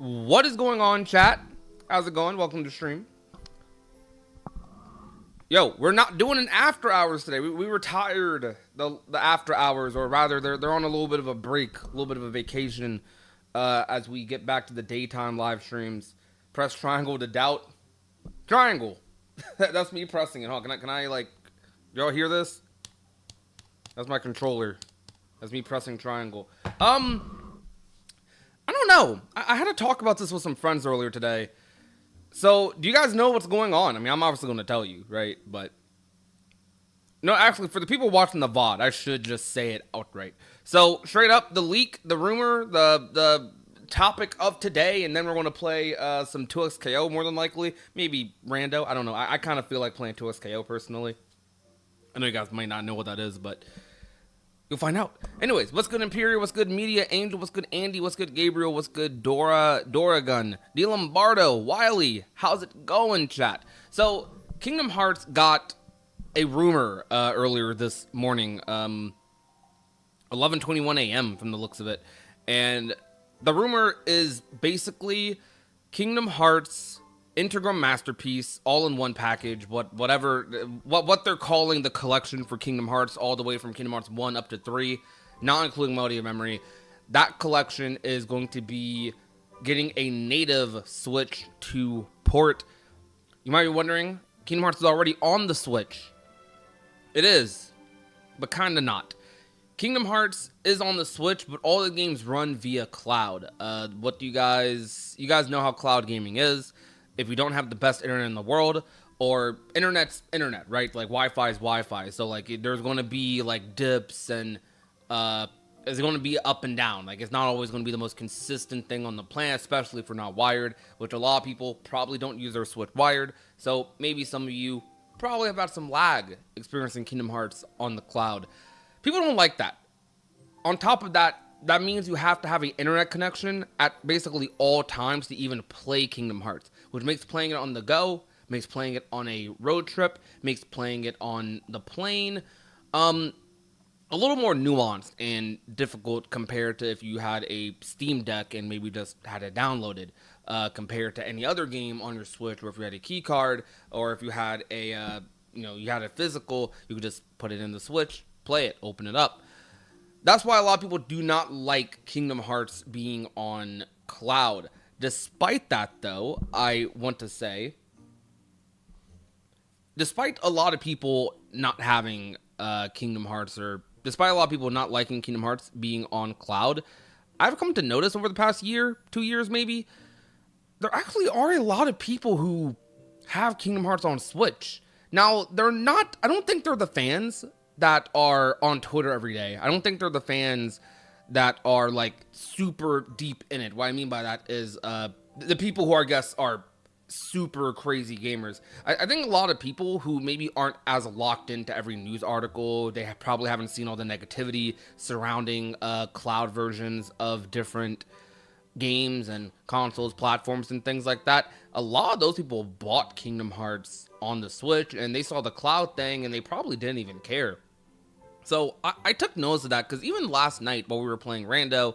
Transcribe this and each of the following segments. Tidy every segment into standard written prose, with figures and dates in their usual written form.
What is going on, chat? How's it going? Welcome to stream. Yo, we're not doing an after hours today. We retired the after hours, or rather, they're on a little bit of a break, a little bit of a vacation, as we get back to the daytime live streams. Press triangle to doubt. Triangle. That's me pressing it. Huh? Can I like, y'all hear this? That's my controller. That's me pressing triangle. I don't know. I had to talk about this with some friends earlier today. So, do you guys know what's going on? I mean, I'm obviously going to tell you, right? But, no, actually, for the people watching the VOD, I should just say it outright. So, straight up, the leak, the rumor, the topic of today, and then we're going to play some 2XKO more than likely. Maybe Rando. I don't know. I kind of feel like playing 2XKO personally. I know you guys might not know what that is, but you'll find out. Anyways, what's good, Imperial? What's good, Media? Angel? What's good, Andy? What's good, Gabriel? What's good, Doragun? D. Lombardo? Wiley? How's it going, chat? So, Kingdom Hearts got a rumor earlier this morning, 11:21 a.m. from the looks of it. And the rumor is basically Kingdom Hearts Integral Masterpiece, all in one package, what they're calling the collection for Kingdom Hearts, all the way from Kingdom Hearts 1 up to 3, not including Melody of Memory. That collection is going to be getting a native Switch 2 port. You might be wondering, Kingdom Hearts is already on the Switch. It is, but kind of not. Kingdom Hearts is on the Switch, but all the games run via cloud. What do you guys know how cloud gaming is? If you don't have the best internet in the world, or internet's internet, right? Like Wi-Fi is Wi-Fi. So like there's going to be like dips and it's going to be up and down. Like it's not always going to be the most consistent thing on the planet, especially if you're not wired, which a lot of people probably don't use their Switch wired. So maybe some of you probably have had some lag experiencing Kingdom Hearts on the cloud. People don't like that. On top of that, that means you have to have an internet connection at basically all times to even play Kingdom Hearts, which makes playing it on the go, makes playing it on a road trip, makes playing it on the plane, a little more nuanced and difficult compared to if you had a Steam Deck and maybe just had it downloaded, compared to any other game on your Switch, or if you had a key card, or if you had a, you had a physical, you could just put it in the Switch, play it, open it up. That's why a lot of people do not like Kingdom Hearts being on cloud. Despite that, though, I want to say, despite a lot of people not having Kingdom Hearts, or despite a lot of people not liking Kingdom Hearts being on cloud, I've come to notice over the past year, 2 years maybe, there actually are a lot of people who have Kingdom Hearts on Switch. Now, I don't think they're the fans that are on Twitter every day. I don't think they're the fans that are like super deep in it. What I mean by that is the people who I guess are super crazy gamers. I think a lot of people who maybe aren't as locked into every news article, they probably haven't seen all the negativity surrounding cloud versions of different games and consoles, platforms, and things like that. A lot of those people bought Kingdom Hearts on the Switch, and they saw the cloud thing, and they probably didn't even care. So I took notice of that, because even last night while we were playing Rando,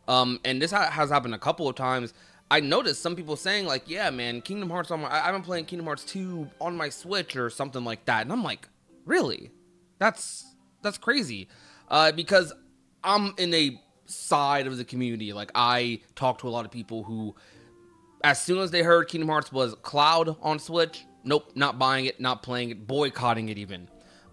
and this has happened a couple of times, I noticed some people saying like, yeah, man, Kingdom Hearts I've been playing Kingdom Hearts 2 on my Switch or something like that. And I'm like, really? That's crazy. Because I'm in a side of the community. Like, I talk to a lot of people who, as soon as they heard Kingdom Hearts was cloud on Switch, nope, not buying it, not playing it, boycotting it even.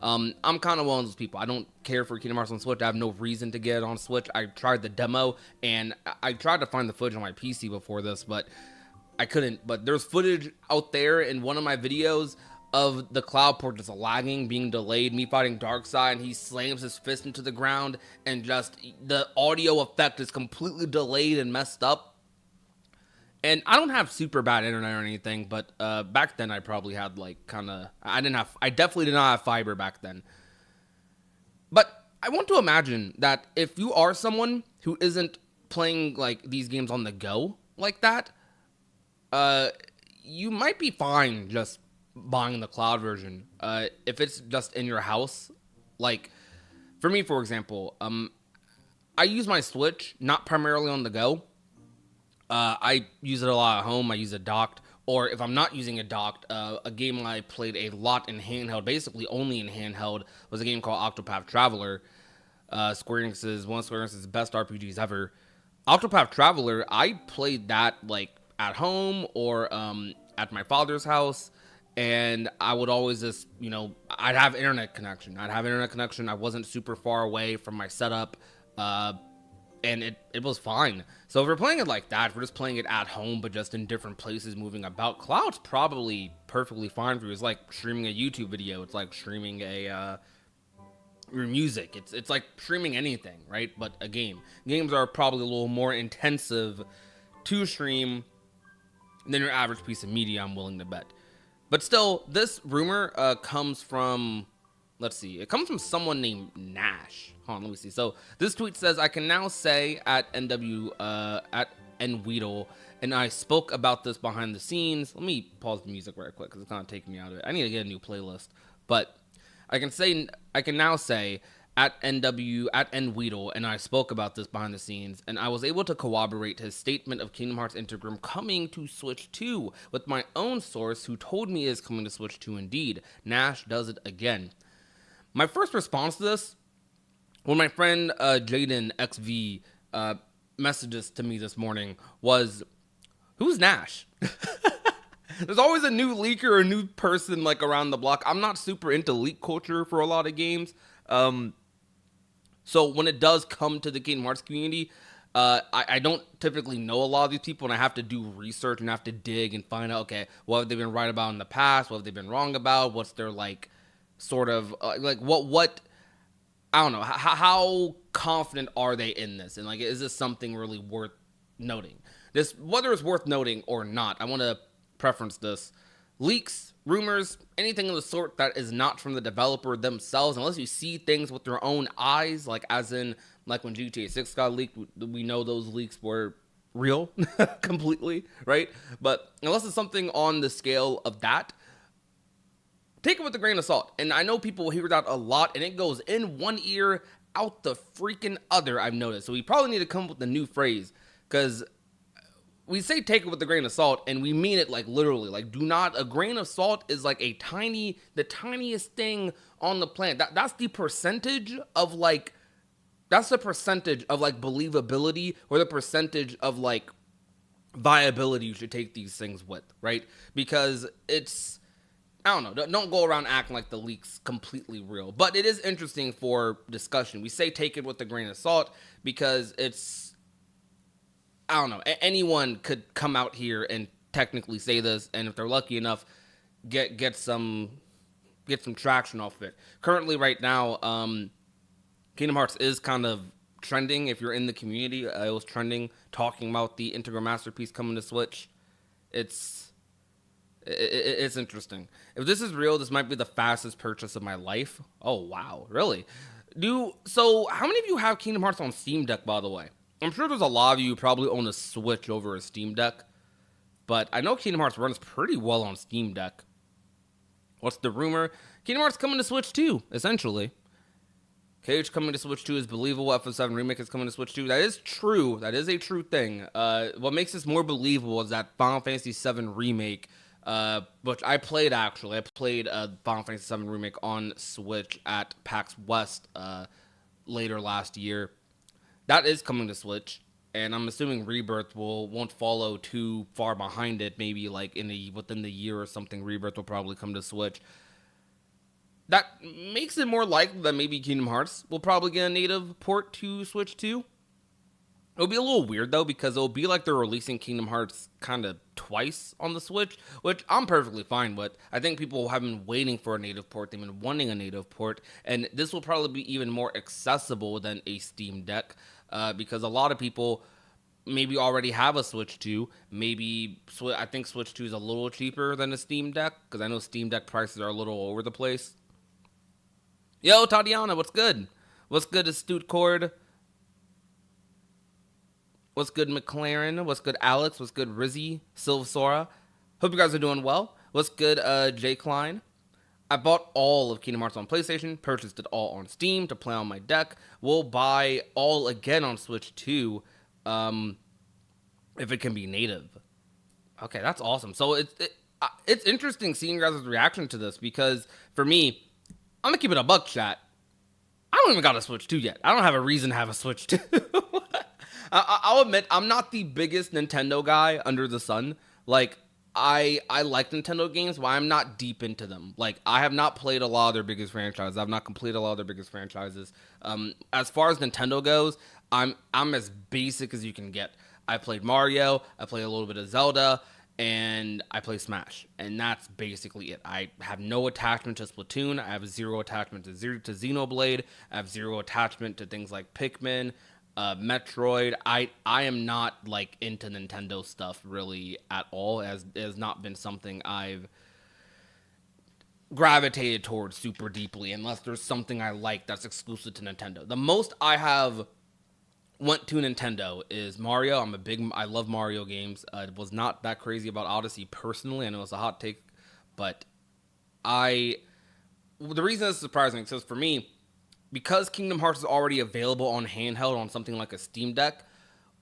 I'm kind of one of those people. I don't care for Kingdom Hearts on Switch. I have no reason to get it on Switch. I tried the demo, and I tried to find the footage on my PC before this, but I couldn't. But there's footage out there in one of my videos of the cloud port just lagging, being delayed, me fighting Darkseid, and he slams his fist into the ground, and just the audio effect is completely delayed and messed up. And I don't have super bad internet or anything, but back then I probably had like I definitely did not have fiber back then. But I want to imagine that if you are someone who isn't playing like these games on the go like that, you might be fine just buying the cloud version. If it's just in your house, like for me, for example, I use my Switch not primarily on the go. I use it a lot at home. I use it docked, or if I'm not using it docked, a game I played a lot in handheld, basically only in handheld, was a game called Octopath Traveler. Square Enix's one of Square Enix's best RPGs ever. Octopath Traveler, I played that like at home or at my father's house, and I would always just, I'd have internet connection. I wasn't super far away from my setup. And it was fine. So if we're playing it like that, if we're just playing it at home, but just in different places, moving about, cloud's probably perfectly fine for you. It's like streaming a YouTube video. It's like streaming your music. It's like streaming anything, right? But a game. Games are probably a little more intensive to stream than your average piece of media, I'm willing to bet. But still, this rumor comes from, let's see, it comes from someone named Nash. Hold on, let me see. So this tweet says, I can now say at NWeedle, and I spoke about this behind the scenes. Let me pause the music right quick because it's kind of taking me out of it. I need to get a new playlist. But I can now say at NWeedle, and I spoke about this behind the scenes, and I was able to corroborate his statement of Kingdom Hearts Integrum coming to Switch 2 with my own source who told me it is coming to Switch 2 indeed. Nash does it again. My first response to this, when my friend Jaden XV messages to me this morning, was, who's Nash? There's always a new leaker or a new person like around the block. I'm not super into leak culture for a lot of games. So when it does come to the Kingdom Hearts community, I don't typically know a lot of these people, and I have to do research and have to dig and find out, okay, what have they been right about in the past? What have they been wrong about? What's their like sort of like what I don't know. How confident are they in this? And like, is this something really worth noting? This, whether it's worth noting or not, I want to preference this. Leaks, rumors, anything of the sort that is not from the developer themselves, unless you see things with your own eyes, like as in like when GTA 6 got leaked, we know those leaks were real completely, right? But unless it's something on the scale of that, take it with a grain of salt. And I know people hear that a lot, and it goes in one ear, out the freaking other, I've noticed. So we probably need to come up with a new phrase, because we say take it with a grain of salt, and we mean it like literally. Like, do not, a grain of salt is like the tiniest thing on the planet. That's the percentage of like believability, or the percentage of like viability you should take these things with, right? Because it's, I don't know, don't go around acting like the leak's completely real. But it is interesting for discussion. We say take it with a grain of salt because it's, I don't know, anyone could come out here and technically say this, and if they're lucky enough, get some traction off of it. Currently, right now, Kingdom Hearts is kind of trending. If you're in the community, it was trending, talking about the Integral Masterpiece coming to Switch. It's interesting. If this is real, this might be the fastest purchase of my life. Oh wow, really? So how many of you have Kingdom Hearts on Steam Deck, by the way? I'm sure there's a lot of you who probably own a Switch over a Steam Deck, but I know Kingdom Hearts runs pretty well on Steam Deck. What's the rumor? Kingdom Hearts coming to Switch 2, essentially. Cage coming to Switch 2 is believable. FF7 Remake is coming to Switch 2. That is true. That is a true thing. What makes this more believable is that Final Fantasy VII Remake, which I played actually. I played Final Fantasy VII Remake on Switch at PAX West later last year. That is coming to Switch, and I'm assuming Rebirth won't follow too far behind it. Maybe like within the year or something, Rebirth will probably come to Switch. That makes it more likely that maybe Kingdom Hearts will probably get a native port to Switch 2. It'll be a little weird though, because it'll be like they're releasing Kingdom Hearts kind of twice on the Switch, which I'm perfectly fine with. I think people have been waiting for a native port. They've been wanting a native port, and this will probably be even more accessible than a Steam Deck, because a lot of people maybe already have a Switch 2. Maybe I think Switch 2 is a little cheaper than a Steam Deck, because I know Steam Deck prices are a little all over the place. Yo, Tatiana, what's good? What's good, Astute Cord? What's good, McLaren? What's good, Alex? What's good, Rizzy? Silvsora? Hope you guys are doing well. What's good, Jay Klein? I bought all of Kingdom Hearts on PlayStation, purchased it all on Steam to play on my deck. We'll buy all again on Switch 2. if it can be native. Okay, that's awesome. So it's interesting seeing your guys' reaction to this because for me, I'm gonna keep it a buck, chat. I don't even got a Switch 2 yet. I don't have a reason to have a Switch 2. I'll admit I'm not the biggest Nintendo guy under the sun. Like I like Nintendo games, but I'm not deep into them. Like I have not played a lot of their biggest franchises. I've not completed a lot of their biggest franchises. As far as Nintendo goes, I'm as basic as you can get. I played Mario. I played a little bit of Zelda. And I play Smash, and that's basically it. I have no attachment to Splatoon. I have zero attachment to Xenoblade. I have zero attachment to things like Pikmin, Metroid. I am not like into Nintendo stuff really at all. As it has not been something I've gravitated towards super deeply, unless there's something I like that's exclusive to Nintendo. The most I have went to Nintendo is Mario. I love Mario games. Was not that crazy about Odyssey personally. I know it's a hot take, but the reason this is surprising is for me, because Kingdom Hearts is already available on handheld on something like a Steam Deck,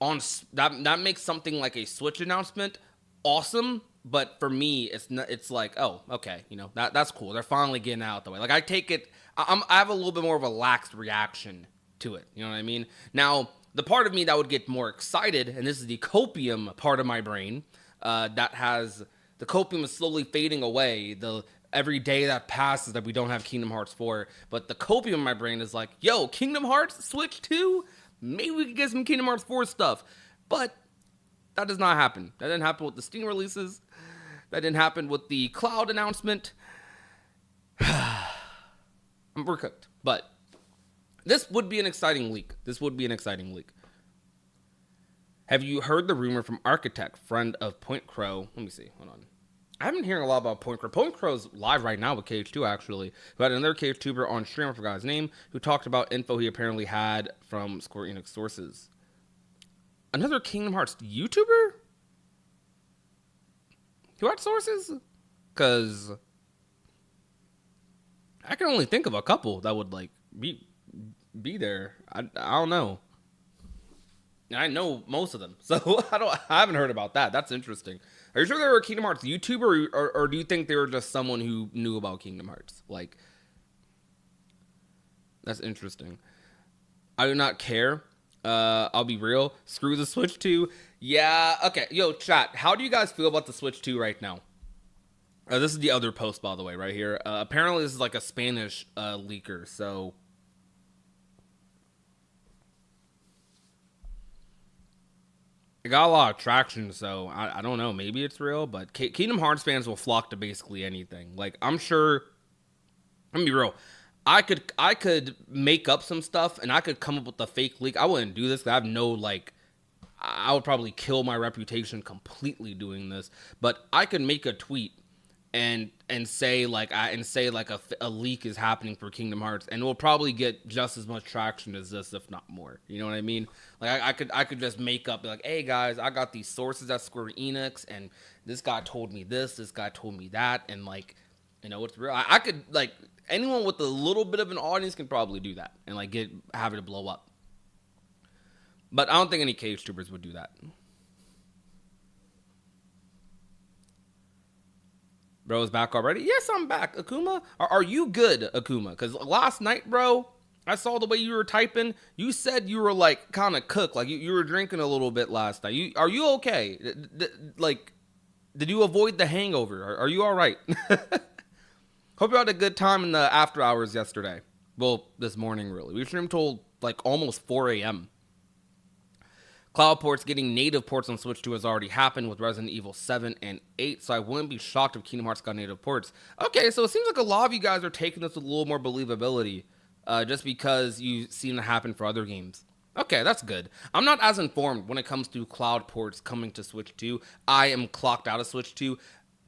on that makes something like a Switch announcement awesome. But for me, it's like, oh, okay, that's cool. They're finally getting out the way. Like I take it, I have a little bit more of a laxed reaction to it. You know what I mean? Now, the part of me that would get more excited, and this is the copium part of my brain, that has the copium is slowly fading away. Every day that passes that we don't have Kingdom Hearts 4, but the copium in my brain is like, yo, Kingdom Hearts Switch 2? Maybe we could get some Kingdom Hearts 4 stuff. But that does not happen. That didn't happen with the Steam releases. That didn't happen with the cloud announcement. We're cooked. But this would be an exciting leak. Have you heard the rumor from Architect, friend of Point Crow? Let me see. Hold on. I haven't been hearing a lot about Point Crow. Point Crow's live right now with KH2, actually. Who had another KH2er on stream, I forgot his name, who talked about info he apparently had from Square Enix sources. Another Kingdom Hearts YouTuber? Who had sources? Because I can only think of a couple that would, like, be there. I don't know. I know most of them, so I haven't heard about that. That's interesting. Are you sure they were a Kingdom Hearts YouTuber, or do you think they were just someone who knew about Kingdom Hearts? Like, that's interesting. I do not care. I'll be real. Screw the Switch 2. Yeah, okay. Yo, chat, how do you guys feel about the Switch 2 right now? This is the other post, by the way, right here. Apparently, this is like a Spanish leaker, so it got a lot of traction, so I don't know. Maybe it's real, but Kingdom Hearts fans will flock to basically anything. Like, I'm sure, let me be real. I could make up some stuff, and I could come up with a fake leak. I wouldn't do this, 'cause I have no, like, I would probably kill my reputation completely doing this. But I could make a tweet and say a leak is happening for Kingdom Hearts, and it will probably get just as much traction as this, if not more. You know what I mean? Like I could just make up, like, hey guys, I got these sources at Square Enix, and this guy told me this guy told me that, and like, it's real. I could, like, anyone with a little bit of an audience can probably do that and like have it blow up. But I don't think any cage tubers would do that. Bro is back already? Yes, I'm back, Akuma. Are you good, Akuma? Because last night, bro, I saw the way you were typing. You said you were, like, kind of cooked. Like, you were drinking a little bit last night. Are you okay? Did you avoid the hangover? Are you all right? Hope you had a good time in the after hours yesterday. Well, this morning, really. We streamed till, like, almost 4 a.m. Cloud ports, getting native ports on Switch 2 has already happened with Resident Evil 7 and 8, so I wouldn't be shocked if Kingdom Hearts got native ports. Okay, so it seems like a lot of you guys are taking this with a little more believability, just because you've seen it happen for other games. Okay, that's good. I'm not as informed when it comes to cloud ports coming to Switch 2. I am clocked out of Switch 2.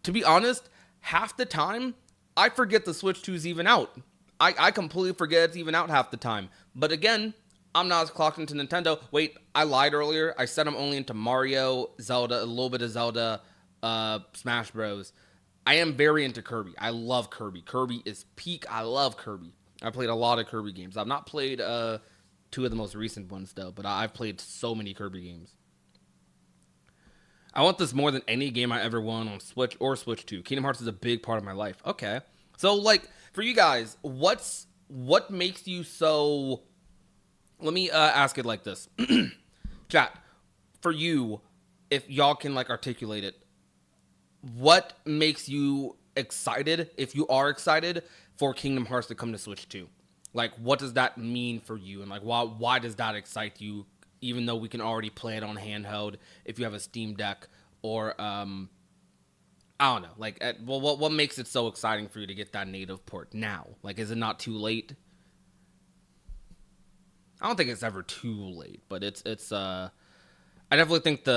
To be honest, half the time, I forget the Switch 2 is even out. I completely forget it's even out half the time. But again, I'm not as clocked into Nintendo. Wait, I lied earlier. I said I'm only into Mario, Zelda, a little bit of Zelda, Smash Bros. I am very into Kirby. I love Kirby. Kirby is peak. I love Kirby. I played a lot of Kirby games. I've not played 2 of the most recent ones, though, but I've played so many Kirby games. I want this more than any game I ever won on Switch or Switch 2. Kingdom Hearts is a big part of my life. Okay. So, like, for you guys, what makes you so... Let me ask it like this. Chat, for you, if y'all can, like, articulate it, what makes you excited, if you are excited, for Kingdom Hearts to come to Switch 2? Like, what does that mean for you? And, like, why does that excite you, even though we can already play it on handheld if you have a Steam Deck? Or, I don't know. Like, what makes it so exciting for you to get that native port now? Like, is it not too late? I don't think it's ever too late, but it's I definitely think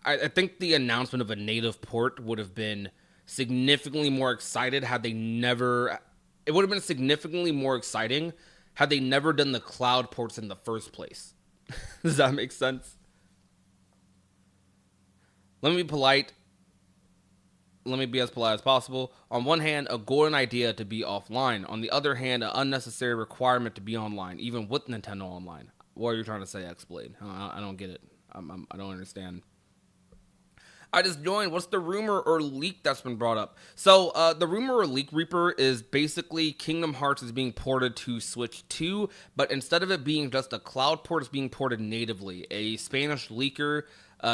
I think the announcement of a native port would have been significantly more excited had they never... It would have been significantly more exciting had they never done the cloud ports in the first place. Does that make sense? Let me be polite. Let me be as polite as possible. On one hand, a golden idea to be offline. On the other hand, an unnecessary requirement to be online, even with Nintendo Online. What are you trying to say, X-Blade? I don't get it. I don't understand. I just joined. What's the rumor or leak that's been brought up? So, the rumor or leak, Reaper, is basically Kingdom Hearts is being ported to Switch 2, but instead of it being just a cloud port, it's being ported natively. A Spanish leaker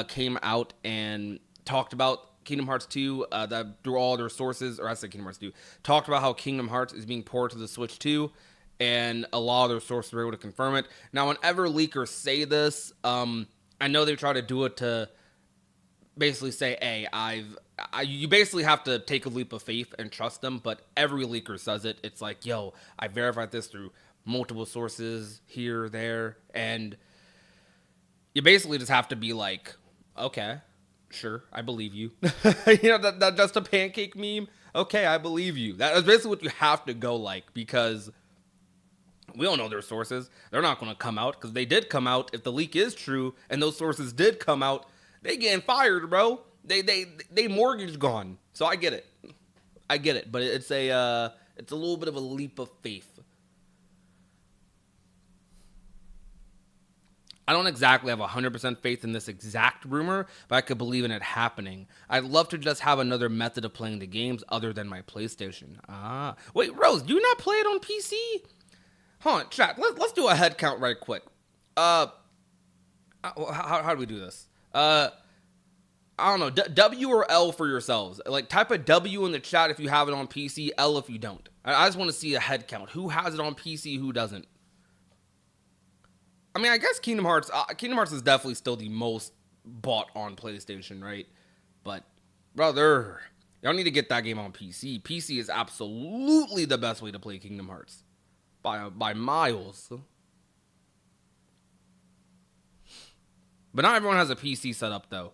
came out and talked about Kingdom Hearts 2, that through all their sources, or I said Kingdom Hearts 2, talked about how Kingdom Hearts is being ported to the Switch 2, and a lot of their sources were able to confirm it. Now, whenever leakers say this, I know they try to do it to basically say, hey, you basically have to take a leap of faith and trust them, but every leaker says it. It's like, yo, I verified this through multiple sources here, there, and you basically just have to be like, okay, sure, I believe you. You know, that just a pancake meme? Okay, I believe you. That's basically what you have to go like, because we don't know their sources. They're not going to come out, because they did come out. If the leak is true, and those sources did come out, they getting fired, bro. They mortgage gone. So I get it. But it's a little bit of a leap of faith. I don't exactly have 100% faith in this exact rumor, but I could believe in it happening. I'd love to just have another method of playing the games other than my PlayStation. Wait, Rose, do you not play it on PC? Hold on, chat. Let's do a head count right quick. How do we do this? I don't know. W or L for yourselves. Like, type a W in the chat if you have it on PC, L if you don't. I just want to see a head count. Who has it on PC, who doesn't? I mean, I guess Kingdom Hearts is definitely still the most bought on PlayStation, right? But, brother, y'all need to get that game on PC. PC is absolutely the best way to play Kingdom Hearts. By miles. But not everyone has a PC set up, though.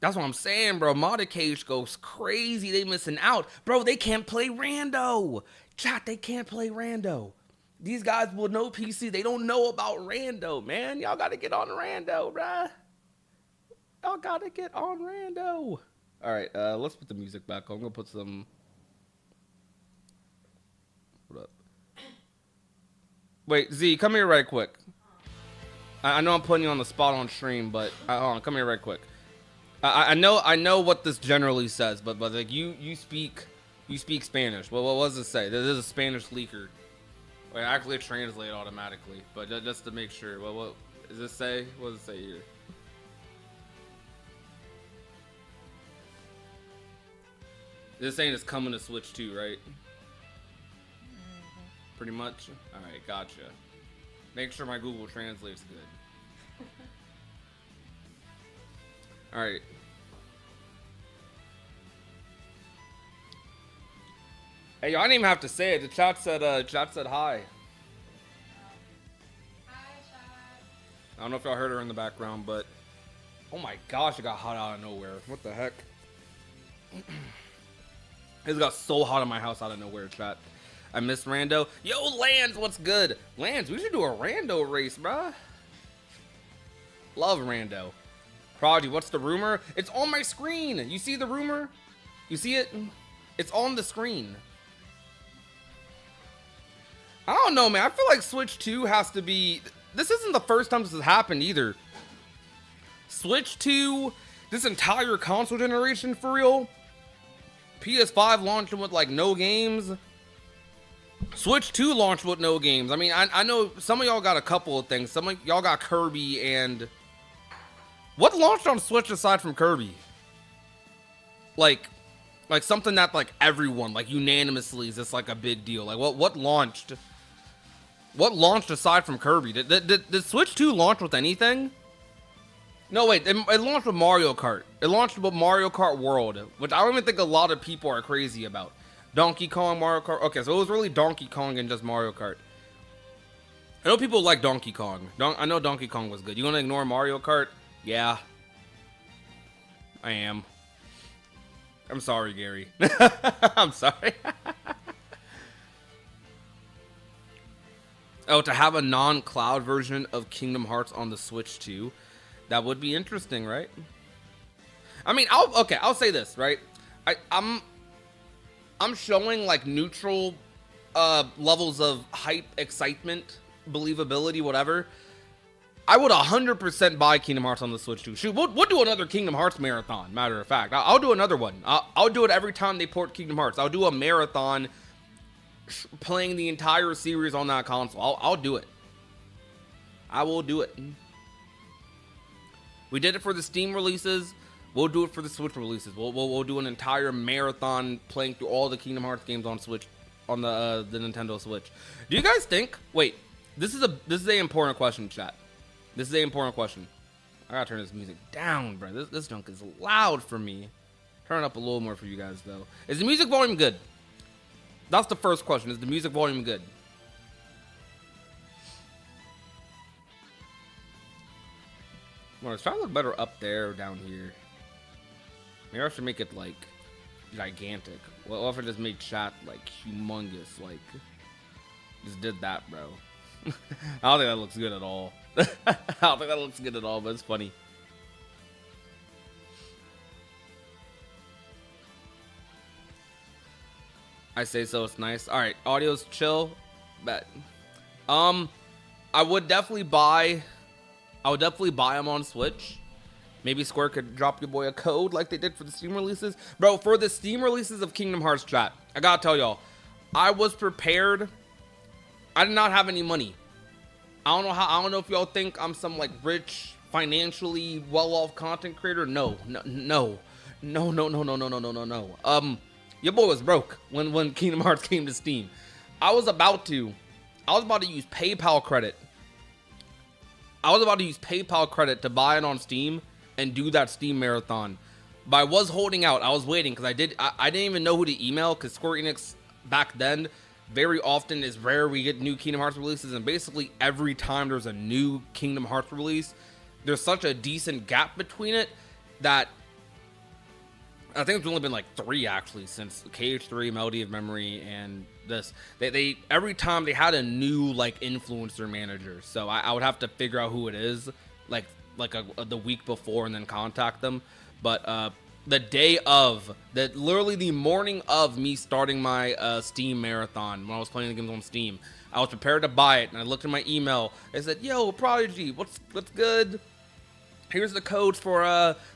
That's what I'm saying, bro. Modded Cage goes crazy. They missing out. Bro, they can't play Rando. Chat, they can't play Rando. These guys will know PC. They don't know about Rando, man. Y'all got to get on Rando, bruh. Y'all got to get on Rando. All right, let's put the music back on. I'm going to put some... What up? Wait, Z, come here right quick. I know I'm putting you on the spot on stream, but hold on, come here right quick. I know what this generally says, but like you speak Spanish. Well, what does it say? This is a Spanish leaker. Wait, actually translate automatically, but just to make sure. Well, what does this say? What does it say here? This saying it's coming to Switch 2, right? Pretty much. All right, gotcha. Make sure my Google Translate's good. All right. Hey, y'all didn't even have to say it. The chat said hi. Hi, chat. I don't know if y'all heard her in the background, but oh my gosh, it got hot out of nowhere. What the heck? It got so hot in my house out of nowhere, chat. I miss Rando. Yo, Lance, what's good? Lance, we should do a Rando race, bruh. Love Rando. Prodigy, what's the rumor? It's on my screen. You see the rumor? You see it? It's on the screen. I don't know, man. I feel like Switch 2 has to be. This isn't the first time this has happened either. Switch 2, this entire console generation for real. PS5 launched with like no games. Switch 2 launched with no games. I mean, I know some of y'all got a couple of things. Some of y'all got Kirby and. What launched on Switch aside from Kirby? Like something that like everyone like unanimously is just like a big deal. Like what launched? What launched aside from Kirby? Did Switch 2 launch with anything? No, wait. It launched with Mario Kart. It launched with Mario Kart World, which I don't even think a lot of people are crazy about. Donkey Kong, Mario Kart. Okay, so it was really Donkey Kong and just Mario Kart. I know people like Donkey Kong. I know Donkey Kong was good. You want to ignore Mario Kart? Yeah. I am. I'm sorry, Gary. I'm sorry. Oh, to have a non-cloud version of Kingdom Hearts on the Switch 2. That would be interesting, right? I mean, I'll say this, right? I'm showing like neutral levels of hype, excitement, believability, whatever. I would 100% buy Kingdom Hearts on the Switch 2. Shoot, we'll do another Kingdom Hearts marathon, matter of fact. I'll do another one. I'll do it every time they port Kingdom Hearts. I'll do a marathon playing the entire series on that console. I'll do it. I will do it. We did it for the Steam releases. We'll do it for the Switch releases. We'll do an entire marathon playing through all the Kingdom Hearts games on Switch, on the Nintendo Switch. Do you guys think? Wait, this is an important question, chat. This is an important question. I gotta turn this music down, bro. This junk is loud for me. Turn it up a little more for you guys, though. Is the music volume good? That's the first question. Is the music volume good? Well, it's trying to look better up there or down here. Maybe I should make it, like, gigantic. Well, if I just made chat, like, humongous, like, just did that, bro. I don't think that looks good at all. I don't think that looks good at all, but it's funny. I say so, it's nice. Alright, audio's chill. Bet. I would definitely buy them on Switch. Maybe Square could drop your boy a code like they did for the Steam releases. Bro, for the Steam releases of Kingdom Hearts, chat, I gotta tell y'all, I was prepared. I did not have any money. I don't know if y'all think I'm some like rich, financially well-off content creator. No. Your boy was broke when Kingdom Hearts came to Steam. I was about to use PayPal credit. I was about to use PayPal credit to buy it on Steam and do that Steam marathon. But I was holding out. I was waiting because I didn't even know who to email, because Square Enix back then, very often is rare we get new Kingdom Hearts releases, and basically every time there's a new Kingdom Hearts release, there's such a decent gap between it that I think it's only been like 3 actually since KH3, Melody of Memory, and this. They every time they had a new like influencer manager, so I would have to figure out who it is, like the week before, and then contact them. But the day of, literally the morning of me starting my Steam marathon, when I was playing the games on Steam, I was prepared to buy it, and I looked at my email. I said, "Yo, Prodigy, what's good? Here's the codes for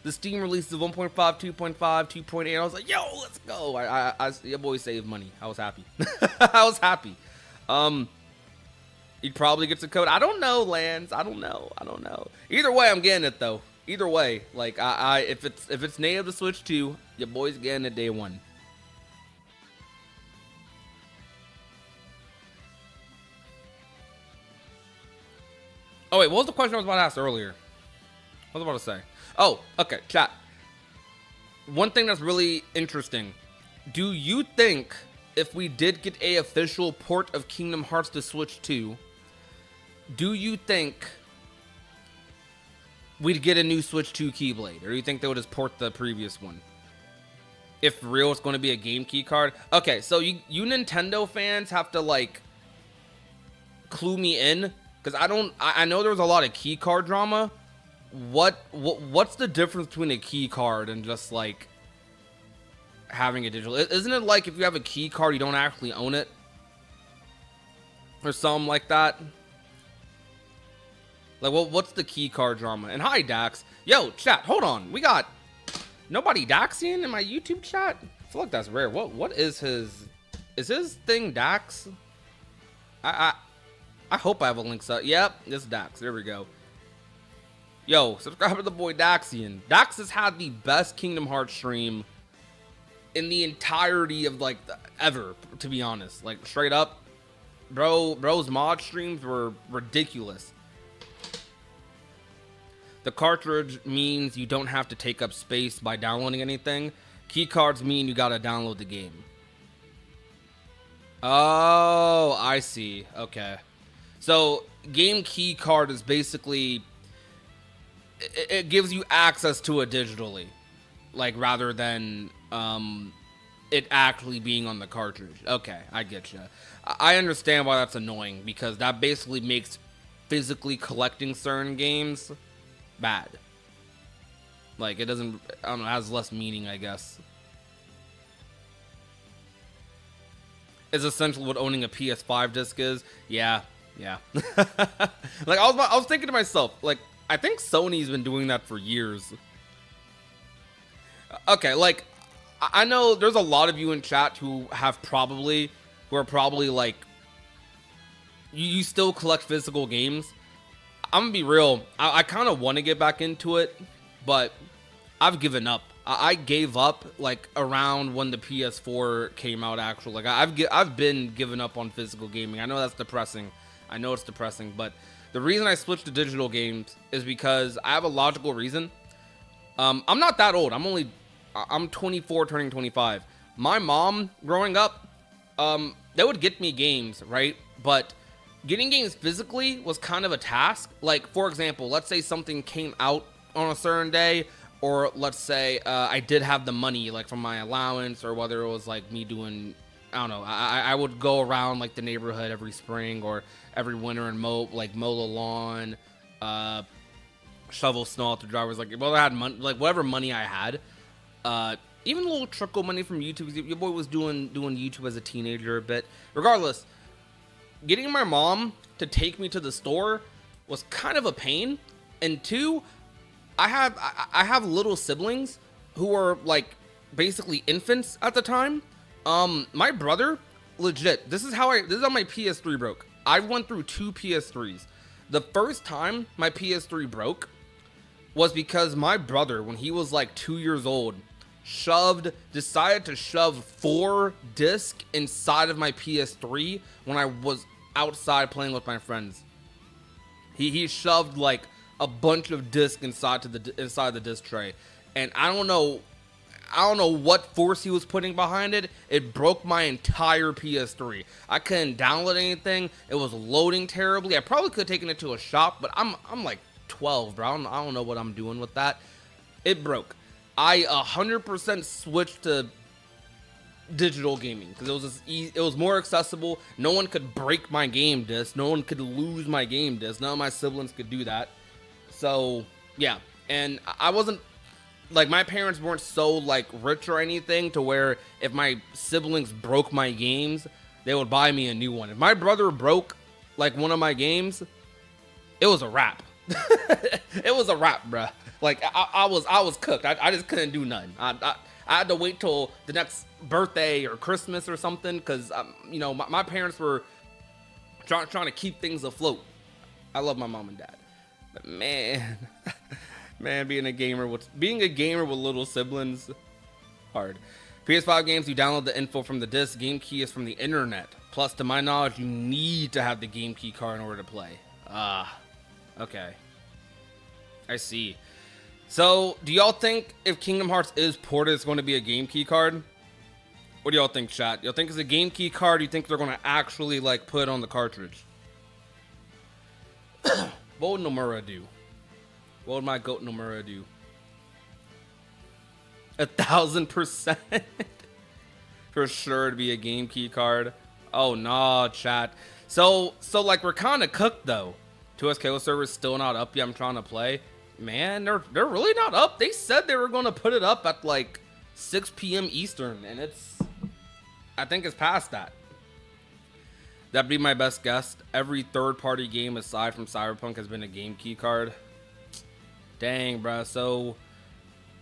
the Steam releases of 1.5, 2.5, 2.8. I was like, "Yo, let's go!" Your boy saved money. I was happy. I was happy. He probably gets a code. I don't know, Lance. I don't know. Either way, I'm getting it though. Either way, like if it's native to Switch 2, your boy's getting it day one. Oh wait, what was the question I was about to ask earlier? What was I about to say? Oh, okay, chat. One thing that's really interesting. Do you think if we did get a official port of Kingdom Hearts to Switch 2, do you think we'd get a new Switch 2 Keyblade? Or do you think they would just port the previous one? If for real, it's going to be a game key card. Okay, so you Nintendo fans have to like clue me in, because I know there was a lot of key card drama. What's the difference between a key card and just like having a digital? Isn't it like if you have a key card, you don't actually own it? or something like that. Like, well, what's the key card drama? And hi, Dax. Yo, chat, hold on. We got nobody Daxian in my YouTube chat? I feel like that's rare. What is his... Is his thing Dax? I hope I have a link set. Yep, it's Dax. There we go. Yo, subscribe to the boy Daxian. Dax has had the best Kingdom Hearts stream in the entirety of, like, ever, to be honest. Like, straight up, bro's mod streams were ridiculous. The cartridge means you don't have to take up space by downloading anything. Key cards mean you gotta download the game. Oh, I see. Okay. So, game key card is basically... It gives you access to it digitally. Like, rather than it actually being on the cartridge. Okay, I get you. I understand why that's annoying, because that basically makes physically collecting certain games bad. Like, it doesn't... I don't know, it has less meaning, I guess. Is essentially what owning a PS5 disc is. Yeah. Like, I was thinking to myself, like, I think Sony's been doing that for years. Okay, like, I know there's a lot of you in chat who are probably like, you still collect physical games. I'm gonna be real. I kind of want to get back into it, but I've given up. I gave up like around when the PS4 came out. Actually, like I've been giving up on physical gaming. I know that's depressing. I know it's depressing, but the reason I switched to digital games is because I have a logical reason. I'm not that old. I'm 24, turning 25. My mom, growing up, they would get me games, right? But getting games physically was kind of a task. Like, for example, let's say something came out on a certain day. Or let's say I did have the money, like from my allowance, or whether it was like me doing, I don't know. I would go around like the neighborhood every spring or every winter and mow the lawn, shovel snow out the driveway. Like, well, I had money, like whatever money I had, even a little trickle money from YouTube. Your boy was doing YouTube as a teenager a bit. Regardless, getting my mom to take me to the store was kind of a pain, and two, I have little siblings who are like basically infants at the time. My brother, legit, this is how my PS3 broke. I went through 2 PS3s. The first time my PS3 broke was because my brother, when he was like 2 years old, decided to shove 4 discs inside of my PS3 when I was outside playing with my friends. He shoved like a bunch of discs inside the disc tray, and I don't know what force he was putting behind it. It broke my entire PS3. I couldn't download anything. It was loading terribly. I probably could have taken it to a shop, but I'm like 12, bro. I don't know what I'm doing with that. It broke. I 100% switched to digital gaming because it was more accessible. No one could break my game disc. No one could lose my game disc. None of my siblings could do that. So, yeah, and I wasn't, like, my parents weren't so, like, rich or anything to where if my siblings broke my games, they would buy me a new one. If my brother broke, like, one of my games, it was a wrap. It was a wrap, bruh. Like, I was cooked. I just couldn't do nothing. I had to wait till the next birthday or Christmas or something because, you know, my parents were trying to keep things afloat. I love my mom and dad. But man, being a gamer with little siblings, hard. PS5 games, you download the info from the disc. Game key is from the internet. Plus, to my knowledge, you need to have the game key card in order to play. Okay. I see. So, do y'all think if Kingdom Hearts is ported, it's going to be a game key card? What do y'all think, chat? Y'all think it's a game key card? Or do you think they're going to actually, like, put it on the cartridge? What would Nomura do? What would my goat Nomura do? 1,000% for sure to be a game key card. Oh no, chat. So like we're kind of cooked though. 2SKO server's still not up yet. I'm trying to play. Man, they're really not up. They said they were going to put it up at like 6 p.m. Eastern, and I think it's past that. That'd be my best guess. Every third-party game aside from Cyberpunk has been a game key card. Dang, bro. So,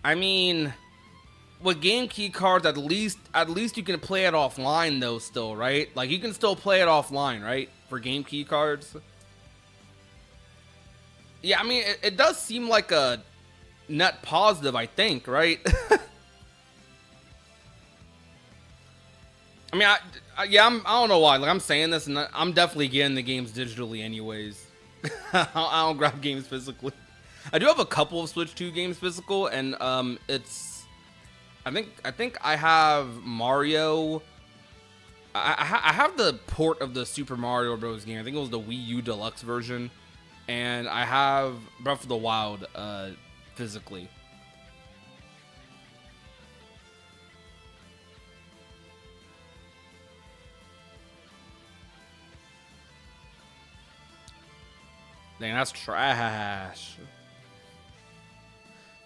I mean, with game key cards, at least you can play it offline though. Still, right? Like you can still play it offline, right? For game key cards. Yeah, I mean, it does seem like a net positive, I think, right? I mean, I don't know why. Like, I'm saying this, and I'm definitely getting the games digitally, anyways. I don't grab games physically. I do have a couple of Switch 2 games physical, and it's. I think I have Mario. I have the port of the Super Mario Bros. Game. I think it was the Wii U Deluxe version, and I have Breath of the Wild physically. Dang, that's trash.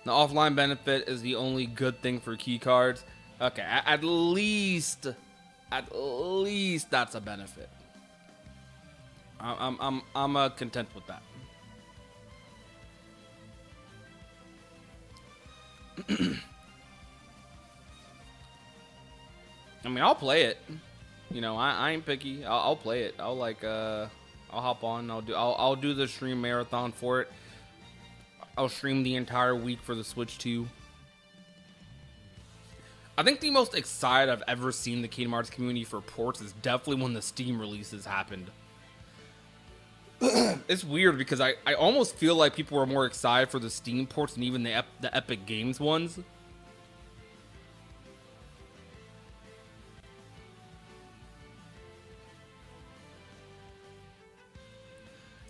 The offline benefit is the only good thing for key cards. Okay, at least that's a benefit. I'm content with that. I mean, I'll play it. You know, I ain't picky. I'll play it. I'll hop on. I'll do the stream marathon for it. I'll stream the entire week for the Switch 2. I think the most excited I've ever seen the Kingdom Hearts community for ports is definitely when the Steam releases happened. It's weird because I almost feel like people were more excited for the Steam ports than even the Epic Games ones.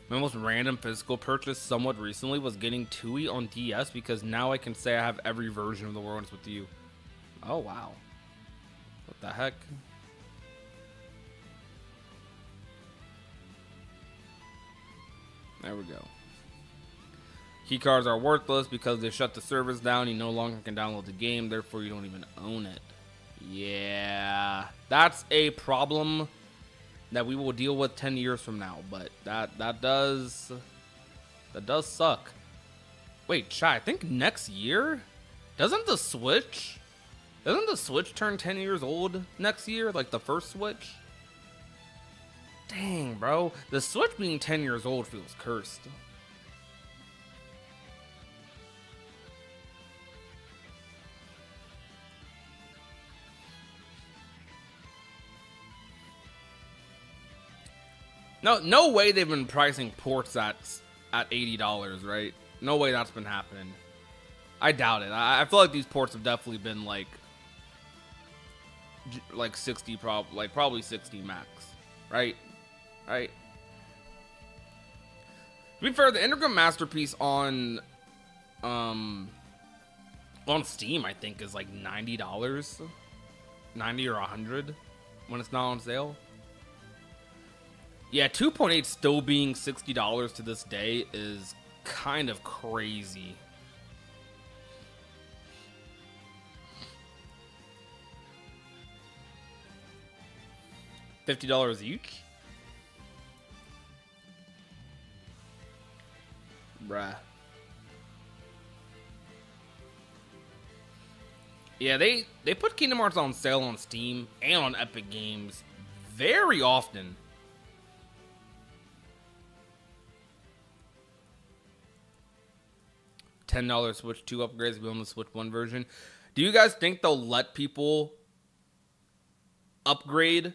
My most random physical purchase somewhat recently was getting Tui on DS because now I can say I have every version of The World Ends With You. Oh, wow. What the heck? There we go. Keycards are worthless because they shut the servers down. You no longer can download the game, therefore you don't even own it. Yeah, that's a problem that we will deal with 10 years from now, but that does suck. Wait, chat, I think next year? Doesn't the Switch turn 10 years old next year? Like the first Switch? Dang, bro. The Switch being 10 years old feels cursed. No way they've been pricing ports at $80, right? No way that's been happening. I doubt it. I feel like these ports have definitely been like 60, probably 60 max, right? Right. To be fair, the Integral Masterpiece on Steam I think is like $90, 90 or 100 when it's not on sale. Yeah, 2.8 still being $60 to this day is kind of crazy. $50 each? Bruh. Yeah, they put Kingdom Hearts on sale on Steam and on Epic Games very often. $10 Switch 2 upgrades to be on the Switch 1 version. Do you guys think they'll let people upgrade?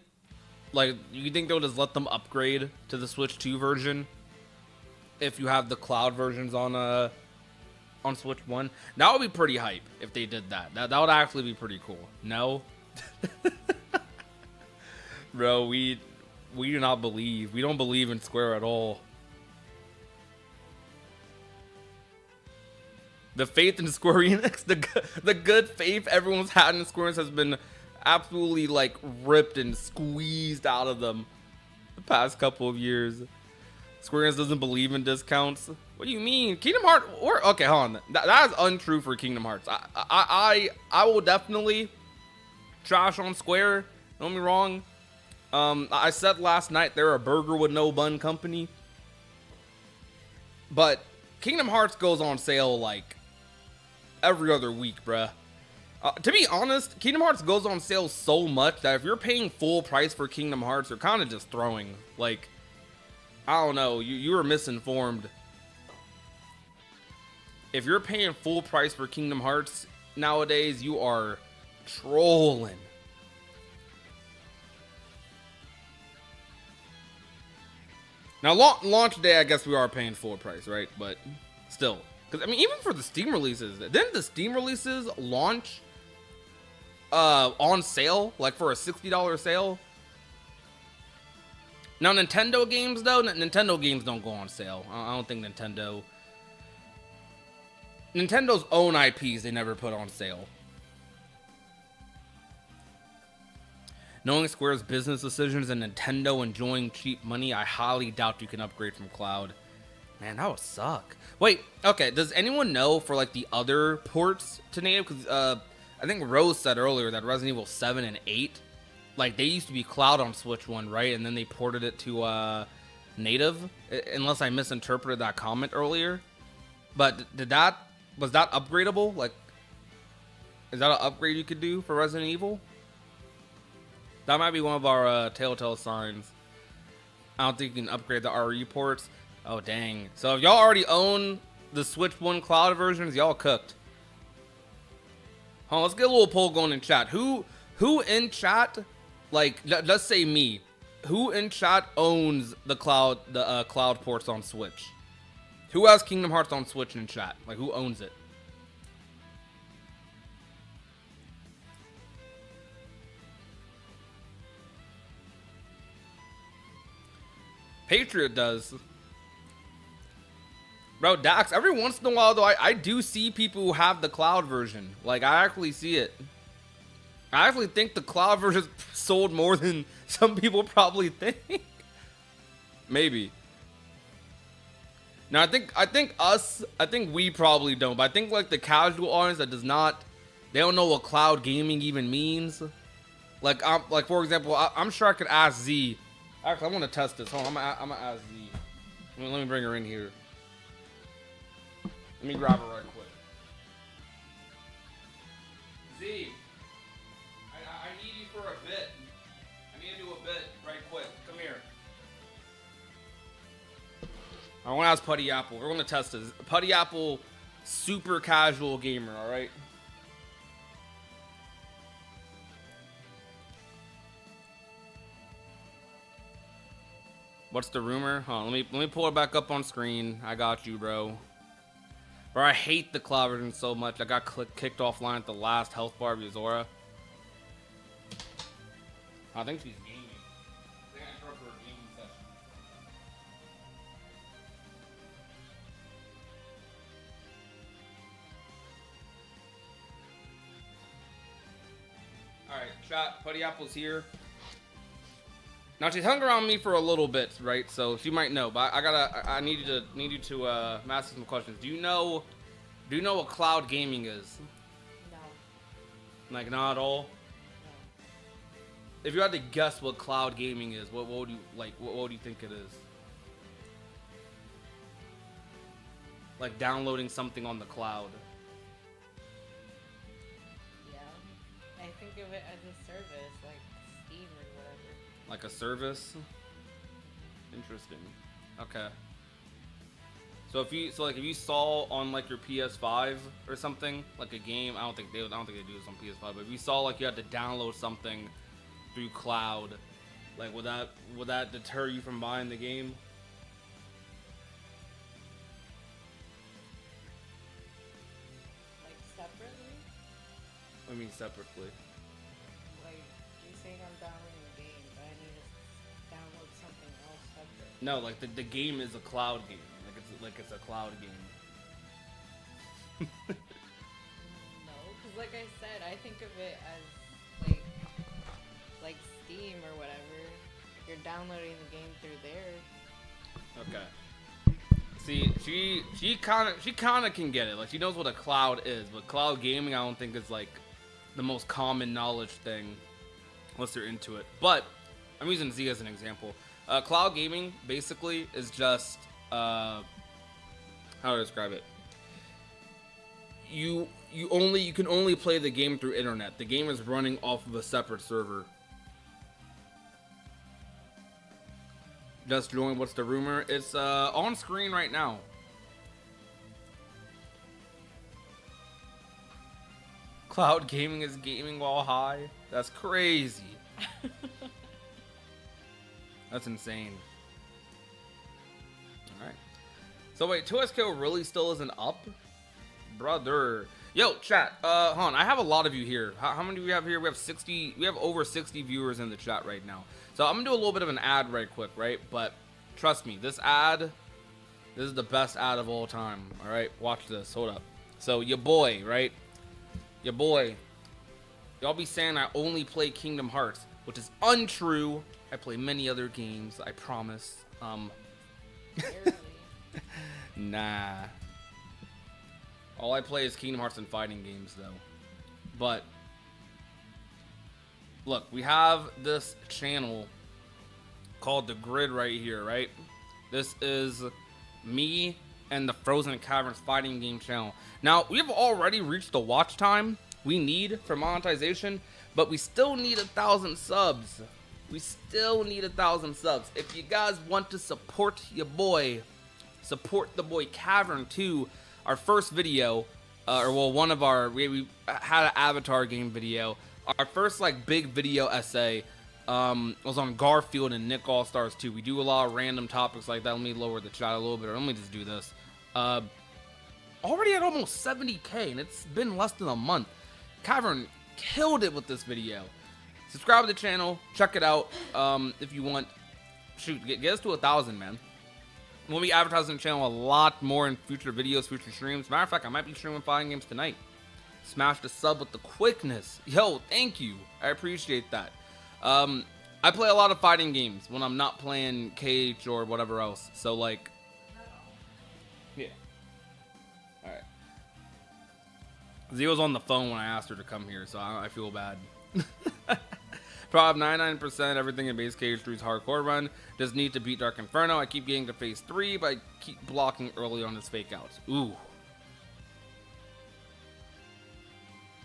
Like, you think they'll just let them upgrade to the Switch 2 version if you have the cloud versions on Switch 1? That would be pretty hype if they did that. That would actually be pretty cool. No? Bro, we do not believe. We don't believe in Square at all. The faith in Square Enix, the good faith everyone's had in Square Enix has been absolutely like ripped and squeezed out of them the past couple of years. Square Enix doesn't believe in discounts. What do you mean? Kingdom Hearts? Okay, hold on. That is untrue for Kingdom Hearts. I will definitely trash on Square. Don't get me wrong. I said last night they're a burger with no bun company, but Kingdom Hearts goes on sale like every other week, bruh. To be honest, Kingdom Hearts goes on sale so much that if you're paying full price for Kingdom Hearts, you're kind of just throwing. Like, I don't know, you are misinformed. If you're paying full price for Kingdom Hearts nowadays, you are trolling. Now, launch day, I guess we are paying full price, right? But still, because I mean, even for the Steam releases, didn't the Steam releases launch on sale, like for a $60 sale? Now, Nintendo games though, Nintendo games don't go on sale. I don't think Nintendo's own IPs they never put on sale. Knowing Square's business decisions and Nintendo enjoying cheap money, I highly doubt you can upgrade from cloud. Man, that would suck. Wait, okay, does anyone know for like the other ports to native? Because I think Rose said earlier that Resident Evil 7 and 8, like they used to be cloud on Switch 1, right? And then they ported it to native, unless I misinterpreted that comment earlier. But was that upgradable? Like, is that an upgrade you could do for Resident Evil? That might be one of our telltale signs. I don't think you can upgrade the RE ports. Oh, dang. So if y'all already own the Switch 1 cloud versions, y'all cooked. Hold on, let's get a little poll going in chat. Who in chat, like, let's say me, who in chat owns the cloud ports on Switch? Who has Kingdom Hearts on Switch in chat? Like, who owns it? Patriot does. Bro, Dax, every once in a while, though, I do see people who have the cloud version. Like, I actually see it. I actually think the cloud version sold more than some people probably think. Maybe. Now, I think we probably don't. But I think, like, the casual audience that does not, they don't know what cloud gaming even means. Like, for example, I'm sure I could ask Z. Actually, I want to test this. Hold on, I'm gonna ask Z. Let me bring her in here. Let me grab her right quick. Z, I need you for a bit. I need to do a bit right quick. Come here. I want to ask Putty Apple. We're going to test this. Putty Apple, super casual gamer, all right? What's the rumor? Hold on, let me pull it back up on screen. I got you, bro. Bro, I hate the cloud version so much. I got kicked offline at the last health bar of Yuzora. I think she's gaming. I think I interrupted her gaming session. Alright, chat. Putty Apple's here. Now she's hung around me for a little bit, right? So she might know, but I need you to ask some questions. Do you know what cloud gaming is? No. Like, not at all? No. If you had to guess what cloud gaming is, what would you like? What do you think it is? Like downloading something on the cloud. Yeah. I think of it as a service, like Steam or whatever. Like a service? Interesting. Okay. So if you saw on like your PS5 or something, like a game, I don't think they do this on PS5, but if you saw like you had to download something through cloud, like would that deter you from buying the game? Like separately? I mean separately. Like you're saying I'm downloading a game, but I need to download something else separate. No, like the game is a cloud game. Like it's a cloud game. No, because like I said, I think of it as like Steam or whatever. You're downloading the game through there. Okay. See, she kind of can get it. Like she knows what a cloud is, but cloud gaming I don't think is like the most common knowledge thing unless you're into it. But I'm using Z as an example. Cloud gaming basically is just how do I describe it? You can only play the game through internet. The game is running off of a separate server. Just join. What's the rumor? It's on screen right now. Cloud gaming is gaming while high. That's crazy. That's insane. All right. So wait, 2SKO really still isn't up, brother. Yo, chat. Hold on. I have a lot of you here. How many do we have here? We have 60. We have over 60 viewers in the chat right now. So I'm gonna do a little bit of an ad right quick, right? But trust me, this is the best ad of all time. All right, watch this. Hold up. So your boy, right? Your boy. Y'all be saying I only play Kingdom Hearts, which is untrue. I play many other games. I promise. Nah. All I play is Kingdom Hearts and fighting games, though. But look, we have this channel called The Grid right here, right? This is me and the Frozen Caverns fighting game channel. Now, we have already reached the watch time we need for monetization, but we still need 1,000 subs. We still need 1,000 subs. If you guys want to support your boy, support the boy Cavern too. Our first video, one of our, we had an Avatar game video. Our first like big video essay was on Garfield and Nick All Stars 2. We do a lot of random topics like that. Let me lower the chat a little bit, or let me just do this. Already at almost 70K, and it's been less than a month. Cavern killed it with this video. Subscribe to the channel, check it out if you want. Shoot, get us to 1,000, man. We'll be advertising the channel a lot more in future videos, future streams. Matter of fact, I might be streaming fighting games tonight. Smash the sub with the quickness. Yo, thank you. I appreciate that. I play a lot of fighting games when I'm not playing Cage or whatever else. So, like, yeah. All right. Zio's on the phone when I asked her to come here, so I feel bad. Prob 99%, everything in base Cage 3's hardcore run. Just need to beat Dark Inferno. I keep getting to phase 3, but I keep blocking early on his fake outs. Ooh.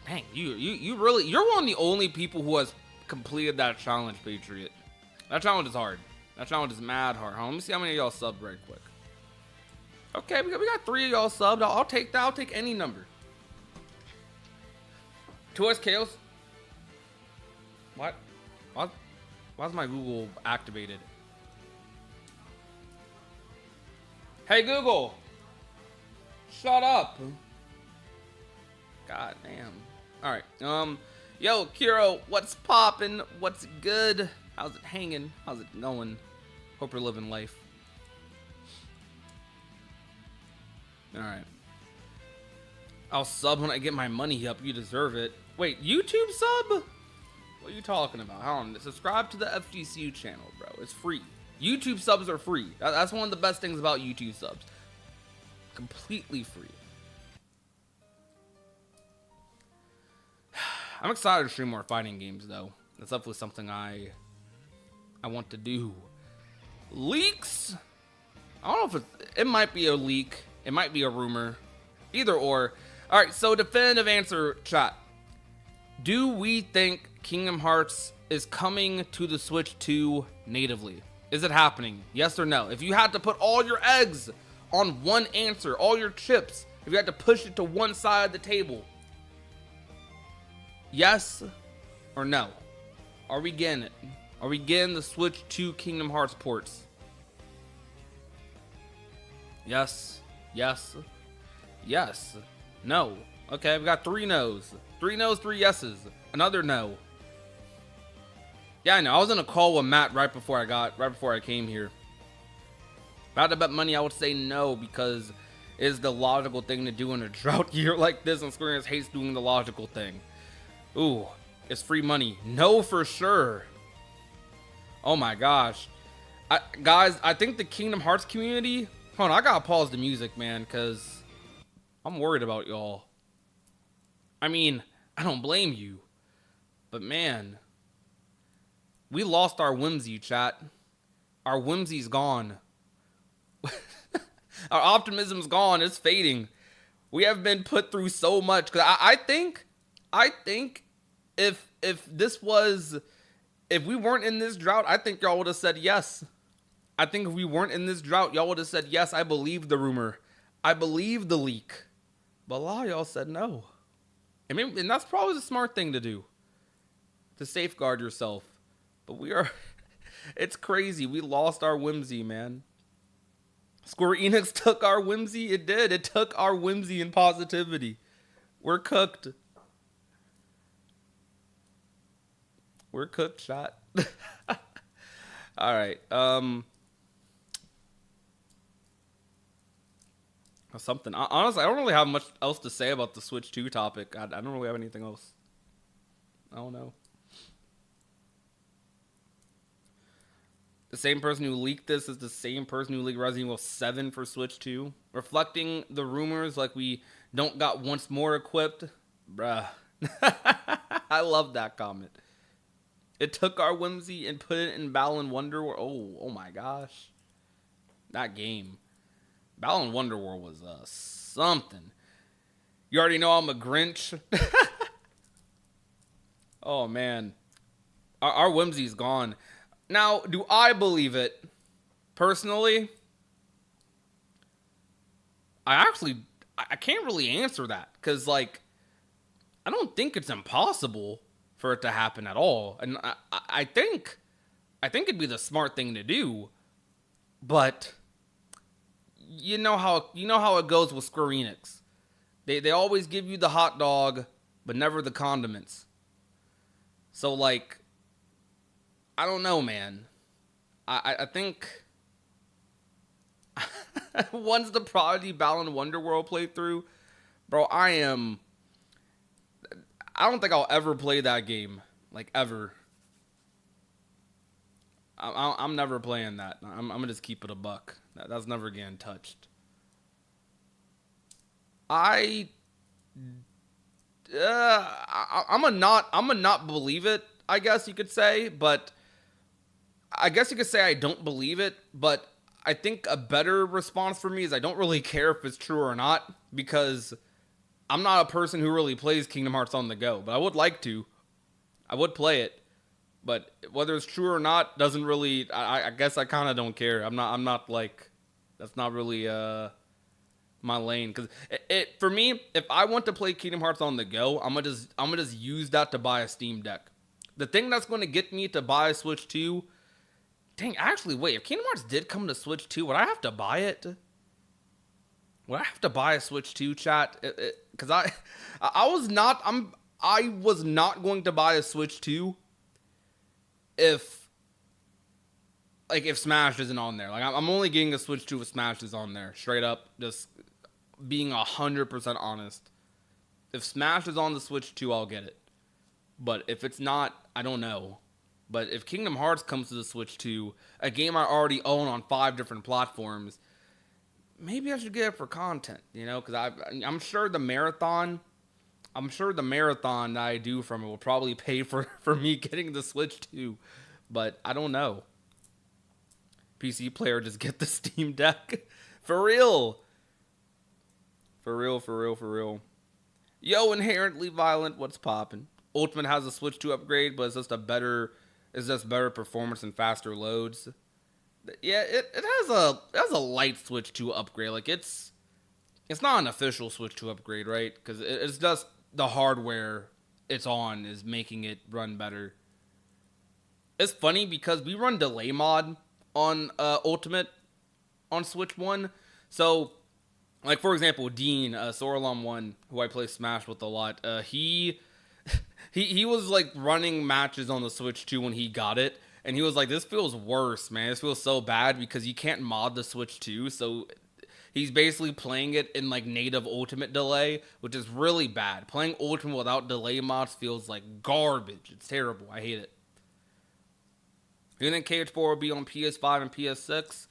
Dang, you really, you're one of the only people who has completed that challenge, Patriot. That challenge is hard. That challenge is mad hard. Let me see how many of y'all subbed right quick. Okay, we got 3 of y'all subbed. I'll take that. I'll take any number. 2SKOs? What? Why's my Google activated? Hey Google! Shut up! God damn. Alright, yo, Kiro, what's poppin'? What's good? How's it hanging? How's it going? Hope you're living life. Alright. I'll sub when I get my money up. You deserve it. Wait, YouTube sub? What are you talking about? Hold on. Subscribe to the FGCU channel, bro. It's free. YouTube subs are free. That's one of the best things about YouTube subs. Completely free. I'm excited to stream more fighting games, though. That's definitely something I want to do. Leaks? I don't know if it might be a leak. It might be a rumor. Either or. All right, so definitive answer, chat. Do we think Kingdom Hearts is coming to the Switch 2 natively? Is it happening? Yes or no? If you had to put all your eggs on one answer, all your chips, if you had to push it to one side of the table, yes or no? Are we getting it? Are we getting the Switch 2 Kingdom Hearts ports? Yes. Yes. Yes. No. Okay, we got 3 no's. 3 no's, 3 yeses. Another no. Yeah, I know. I was in a call with Matt right before I came here. If I had to bet money, I would say no, because it's the logical thing to do in a drought year like this, and Square Enix hates doing the logical thing. Ooh, it's free money. No, for sure. Oh my gosh. Guys, I think the Kingdom Hearts community... Hold on, I gotta pause the music, man, because I'm worried about y'all. I mean, I don't blame you. But man, We lost our whimsy, chat. Our whimsy's gone. Our optimism's gone. It's fading. We have been put through so much. Cause I think if we weren't in this drought, I think y'all would have said yes. I think if we weren't in this drought, y'all would have said yes. I believe the rumor. I believe the leak. But a lot of y'all said no. And that's probably the smart thing to do, to safeguard yourself. But it's crazy. We lost our whimsy, man. Square Enix took our whimsy. It did. It took our whimsy and positivity. We're cooked. We're cooked, shot. All right. Something. Honestly, I don't really have much else to say about the Switch 2 topic. I don't really have anything else. I don't know. The same person who leaked this is the same person who leaked Resident Evil 7 for Switch 2. Reflecting the rumors like we don't got once more equipped. Bruh. I love that comment. It took our whimsy and put it in Balan Wonderworld. Oh my gosh. That game. Balan Wonderworld was something. You already know I'm a Grinch. Oh man. Our whimsy's gone. Now, do I believe it? Personally, I can't really answer that. Because, like, I don't think it's impossible for it to happen at all. And I think it'd be the smart thing to do. But you know how it goes with Square Enix. They always give you the hot dog, but never the condiments. So, like, I don't know, man. I think once the Prodigy Balan Wonderworld playthrough, bro, I don't think I'll ever play that game, like, ever. I'm never playing that. I'm gonna just keep it a buck. That's never getting touched. I'm a not believe it, I guess you could say, but I guess you could say I don't believe it, but I think a better response for me is I don't really care if it's true or not, because I'm not a person who really plays Kingdom Hearts on the go, but I would like to. I would play it, but whether it's true or not doesn't really, I guess I kind of don't care. I'm not like, that's not really my lane, because for me, if I want to play Kingdom Hearts on the go, I'm gonna just use that to buy a Steam Deck. The thing that's going to get me to buy a Switch 2, dang, actually, wait, if Kingdom Hearts did come to Switch 2, would I have to buy it? Would I have to buy a Switch 2, chat? Because I was not going to buy a Switch 2 if Smash isn't on there. Like, I'm only getting a Switch 2 if Smash is on there. Straight up, just being 100% honest. If Smash is on the Switch 2, I'll get it. But if it's not, I don't know. But if Kingdom Hearts comes to the Switch 2, a game I already own on 5 different platforms, maybe I should get it for content, you know? Because I'm sure the marathon that I do from it will probably pay for me getting the Switch 2. But I don't know. PC player, just get the Steam Deck. For real. For real. Yo, inherently violent, what's poppin'? Ultimate has a Switch 2 upgrade, but it's just better performance and faster loads. Yeah, it has a light Switch 2 upgrade. Like, it's not an official Switch 2 upgrade, right? Because it's just the hardware it's on is making it run better. It's funny because we run delay mod on Ultimate on Switch 1. So, like, for example, Dean, Soralom 1, who I play Smash with a lot, he was, like, running matches on the Switch 2 when he got it, and he was like, this feels worse, man. This feels so bad because you can't mod the Switch 2, so he's basically playing it in, like, native Ultimate delay, which is really bad. Playing Ultimate without delay mods feels like garbage. It's terrible. I hate it. Do you think KH4 will be on PS5 and PS6?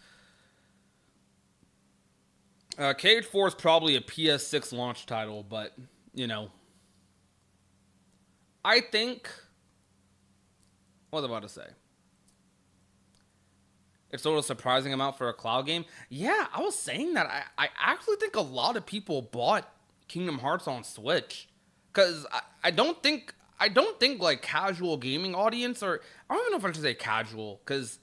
KH4 is probably a PS6 launch title, but, you know. I think... What was I about to say? It's sort of surprising amount for a cloud game. Yeah, I was saying that. I actually think a lot of people bought Kingdom Hearts on Switch. Cause I don't think like casual gaming audience, or I don't even know if I should say casual, because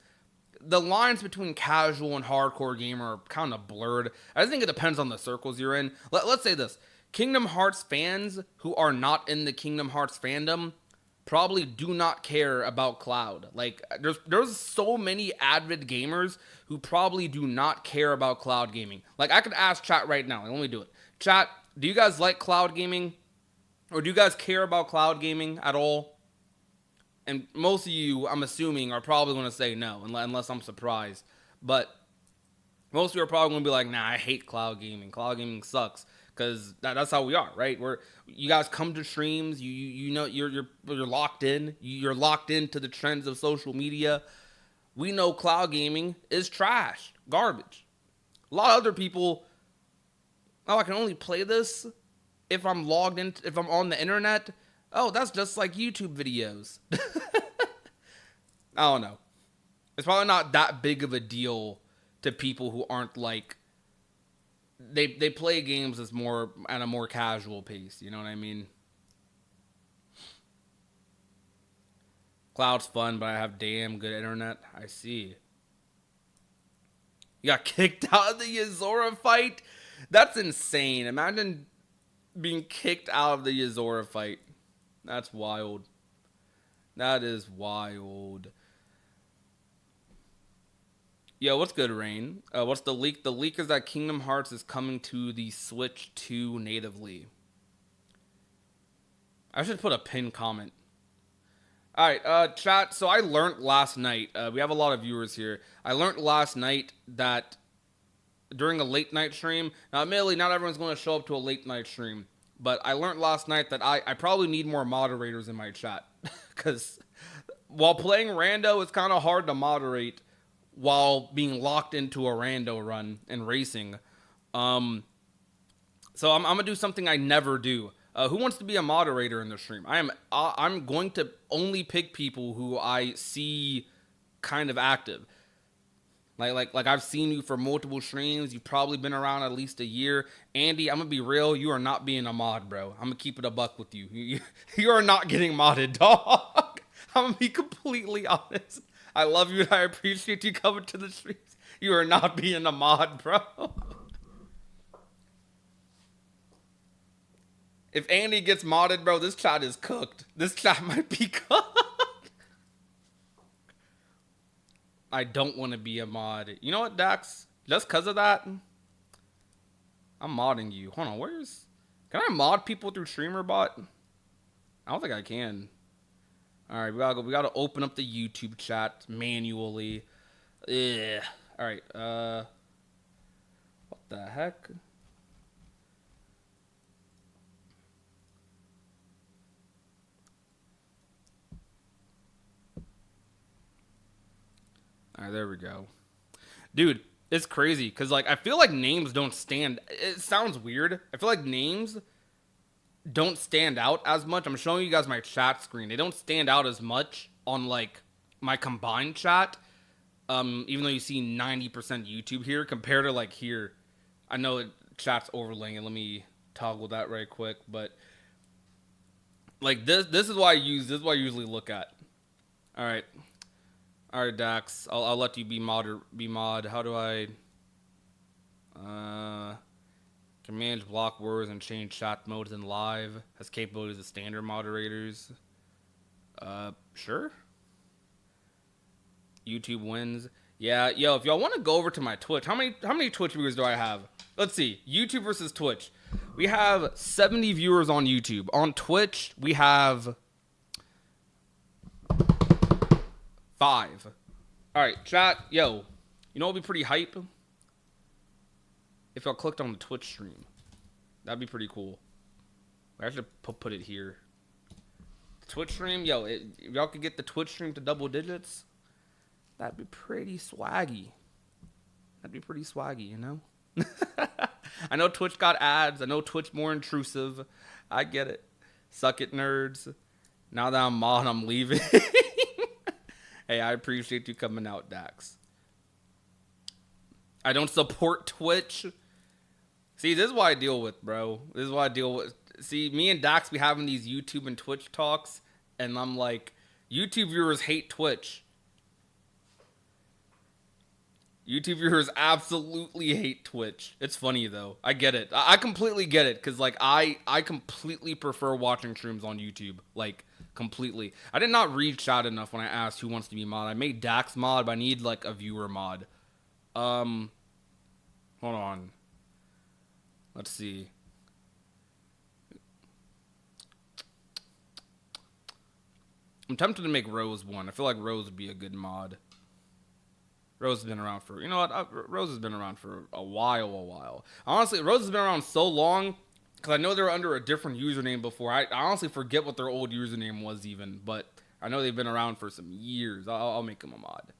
the lines between casual and hardcore gamer are kind of blurred. I think it depends on the circles you're in. Let's say this. Kingdom Hearts fans who are not in the Kingdom Hearts fandom probably do not care about Cloud. Like there's so many avid gamers who probably do not care about cloud gaming. Like I could ask chat right now. Like, let me do it. Chat, do you guys like cloud gaming? Or do you guys care about cloud gaming at all? And most of you, I'm assuming, are probably going to say no, unless I'm surprised. But most of you are probably going to be like, nah, I hate cloud gaming. Cloud gaming sucks. Because that's how we are, right? You guys come to streams, you know you're locked in. You're locked into the trends of social media. We know cloud gaming is trash, garbage. A lot of other people, oh, I can only play this if I'm logged in, if I'm on the internet. Oh, that's just like YouTube videos. I don't know. It's probably not that big of a deal to people who aren't like they play games as more at a more casual pace, you know what I mean? Cloud's fun, but I have damn good internet. I see. You got kicked out of the Yazora fight? That's insane. Imagine being kicked out of the Yazora fight. That's wild. That is wild. Yo, what's good, Rain? What's the leak? The leak is that Kingdom Hearts is coming to the Switch 2 natively. I should put a pinned comment. Alright, chat, so I learned last night, we have a lot of viewers here. I learned last night that during a late night stream, now admittedly, not everyone's going to show up to a late night stream, but I learned last night that I probably need more moderators in my chat. Because while playing rando, it's kind of hard to moderate while being locked into a rando run and racing. So I'm gonna do something I never do. Who wants to be a moderator in the stream? I'm going to only pick people who I see kind of active. Like I've seen you for multiple streams. You've probably been around at least a year. Andy, I'm gonna be real. You are not being a mod, bro. I'm gonna keep it a buck with you. You are not getting modded, dog. I'm gonna be completely honest. I love you and I appreciate you coming to the streets. You are not being a mod, bro. If Andy gets modded, bro, this chat is cooked. This chat might be cooked. I don't want to be a mod. You know what, Dax? Just because of that, I'm modding you. Hold on, can I mod people through StreamerBot? I don't think I can. All right, we gotta open up the YouTube chat manually. Ugh. All right. What the heck? All right, there we go. Dude, it's crazy because like I feel like names don't stand. It sounds weird. I feel like names don't stand out as much. I'm showing you guys my chat screen. They don't stand out as much on like my combined chat. Even though you see 90% YouTube here compared to like here. I know chat's overlaying it. Let me toggle that right quick. But like this is what I usually look at. All right, Dax. I'll let you be mod. How do I? Can manage block words and change chat modes in live. Has capabilities of standard moderators. Sure. YouTube wins. Yeah, yo, if y'all want to go over to my Twitch, how many Twitch viewers do I have? Let's see. YouTube versus Twitch. We have 70 viewers on YouTube. On Twitch, we have 5. All right, chat. Yo, you know what would be pretty hype? If y'all clicked on the Twitch stream. That'd be pretty cool. I should put it here. Twitch stream, yo, if y'all could get the Twitch stream to double digits, that'd be pretty swaggy. You know? I know Twitch got ads. I know Twitch more intrusive. I get it. Suck it, nerds. Now that I'm mod, I'm leaving. Hey, I appreciate you coming out, Dax. I don't support Twitch. See, this is what I deal with, bro. This is what I deal with. See, me and Dax be having these YouTube and Twitch talks, and I'm like, YouTube viewers hate Twitch. YouTube viewers absolutely hate Twitch. It's funny though. I get it. I completely get it because like I completely prefer watching streams on YouTube. Like completely. I did not read chat enough when I asked who wants to be mod. I made Dax mod, but I need like a viewer mod. Hold on. Let's see. I'm tempted to make Rose one. I feel like Rose would be a good mod. Rose has been around for, you know what? Rose has been around for a while. Honestly, Rose has been around so long because I know they were under a different username before. I honestly forget what their old username was even, but I know they've been around for some years. I'll make them a mod.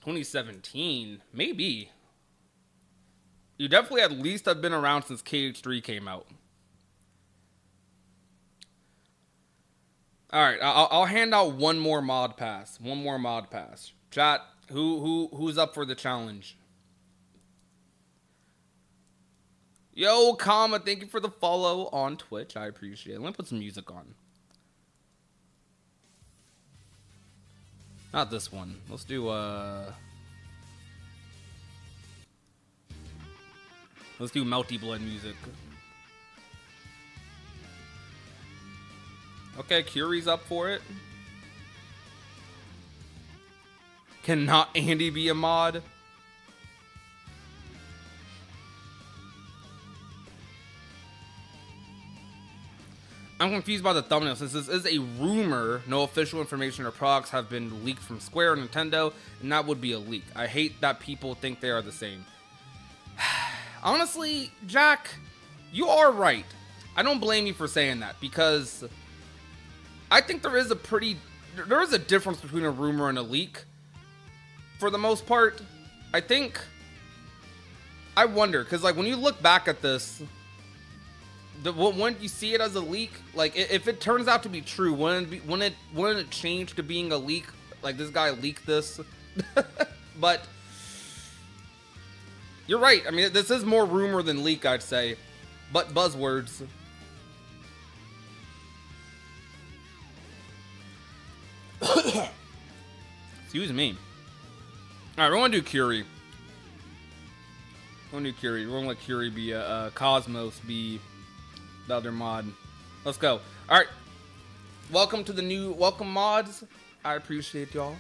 "2017? Maybe. You definitely at least have been around since KH3 came out. All right, I'll hand out one more mod pass. One more mod pass. Chat, who's up for the challenge? Yo, Kama, thank you for the follow on Twitch. I appreciate it. Let me put some music on. Not this one. Let's do let's do Melty Blood music. Okay, Curie's up for it. Cannot Andy be a mod? I'm confused by the thumbnail since this is a rumor. No official information or products have been leaked from Square or Nintendo, and that would be a leak. I hate that people think they are the same. Honestly, Jack, you are right. I don't blame you for saying that because I think there is a difference between a rumor and a leak. For the most part, I wonder because like when you look back at this, when you see it as a leak, like if it turns out to be true, wouldn't it change to being a leak? Like this guy leaked this, but you're right. I mean, this is more rumor than leak, I'd say, but buzzwords. Excuse me. All right, we're gonna do Curie. We're gonna let Curie be Cosmos be the other mod. Let's go. All right. Welcome mods. I appreciate y'all.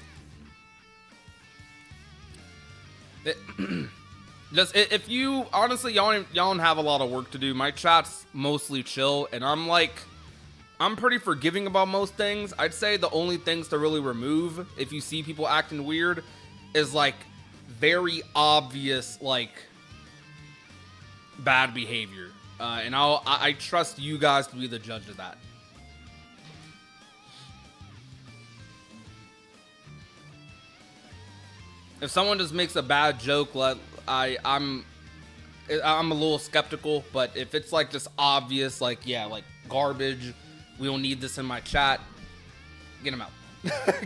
Just if you honestly y'all don't have a lot of work to do. My chat's mostly chill, and I'm pretty forgiving about most things. I'd say the only things to really remove if you see people acting weird is like very obvious like bad behavior. And I trust you guys to be the judge of that. If someone just makes a bad joke, I'm a little skeptical. But if it's like just obvious, like yeah, like garbage, we don't need this in my chat. Get them out.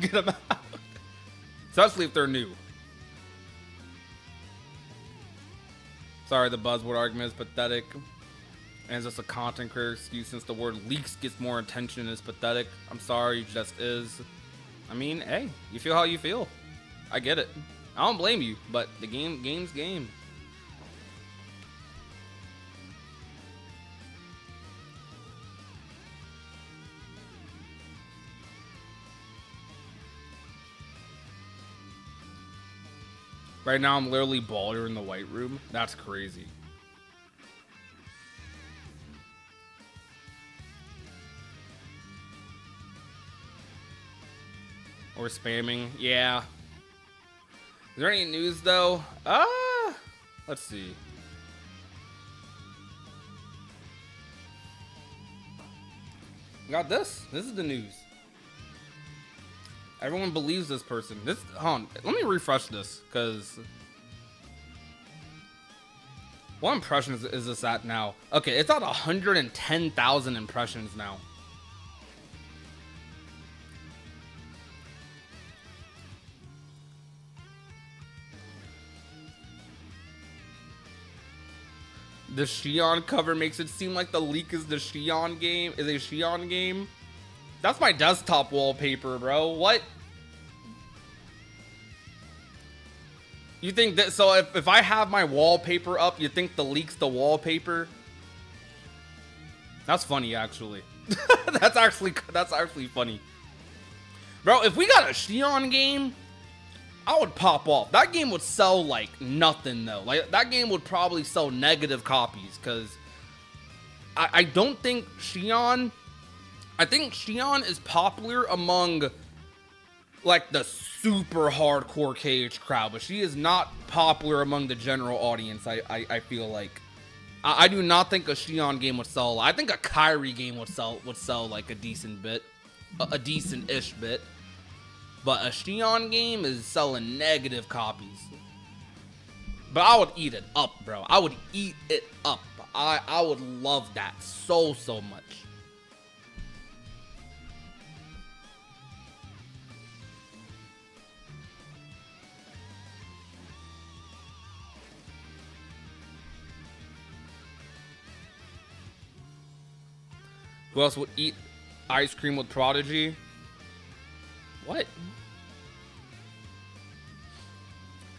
Get them out. Especially if they're new. Sorry, the buzzword argument is pathetic. And it's just a content creator excuse since the word leaks gets more attention and is pathetic. I'm sorry, it just is. I mean, hey, you feel how you feel. I get it. I don't blame you, but the game's game. Right now, I'm literally Balder in the White Room. That's crazy. Or spamming. Yeah. Is there any news, though? Let's see. Got this. This is the news. Everyone believes this person. Hold on. Let me refresh this, because What impressions is this at now? Okay, it's at 110,000 impressions now. The Xion cover makes it seem like the leak is the Xion game. Is a Xion game? That's my desktop wallpaper, bro. What? You think that? So if I have my wallpaper up, you think the leak's the wallpaper? That's funny, actually. that's actually funny, bro. If we got a Xion game, I would pop off. That game would sell like nothing though. Like that game would probably sell negative copies because I don't think Xion. I think Xion is popular among like the super hardcore KH crowd, but she is not popular among the general audience. I feel like I do not think a Xion game would sell. I think a Kyrie game would sell like a decent bit, a decent-ish bit. But a Xion game is selling negative copies. But I would eat it up, bro. I would eat it up. I would love that so much. Who else would eat ice cream with Prodigy? What?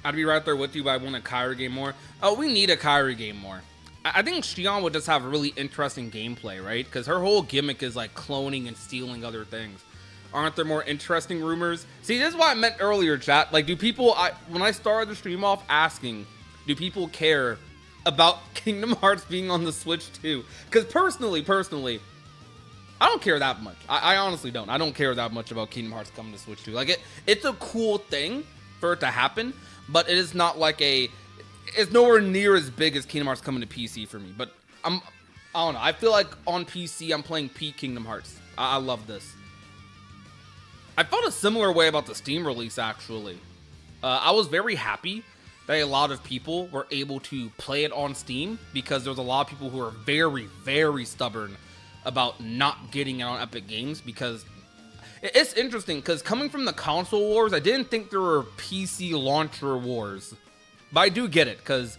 I'd be right there with you, but I want a Kyrie game more. Oh, we need a Kyrie game more. I think Xion would just have really interesting gameplay, right? Because her whole gimmick is like cloning and stealing other things. Aren't there more interesting rumors? See, this is what I meant earlier, chat. Like, do people, when I started the stream off asking, do people care about Kingdom Hearts being on the Switch too? Because personally, I don't care that much. I honestly don't. I don't care that much about Kingdom Hearts coming to Switch 2. Like, it's a cool thing for it to happen, but it is not like it's nowhere near as big as Kingdom Hearts coming to PC for me. But I don't know. I feel like on PC, I'm playing peak Kingdom Hearts. I love this. I felt a similar way about the Steam release, actually. I was very happy that a lot of people were able to play it on Steam because there's a lot of people who are very, very stubborn about not getting it on Epic Games, because it's interesting because coming from the console wars, I didn't think there were PC launcher wars, but I do get it because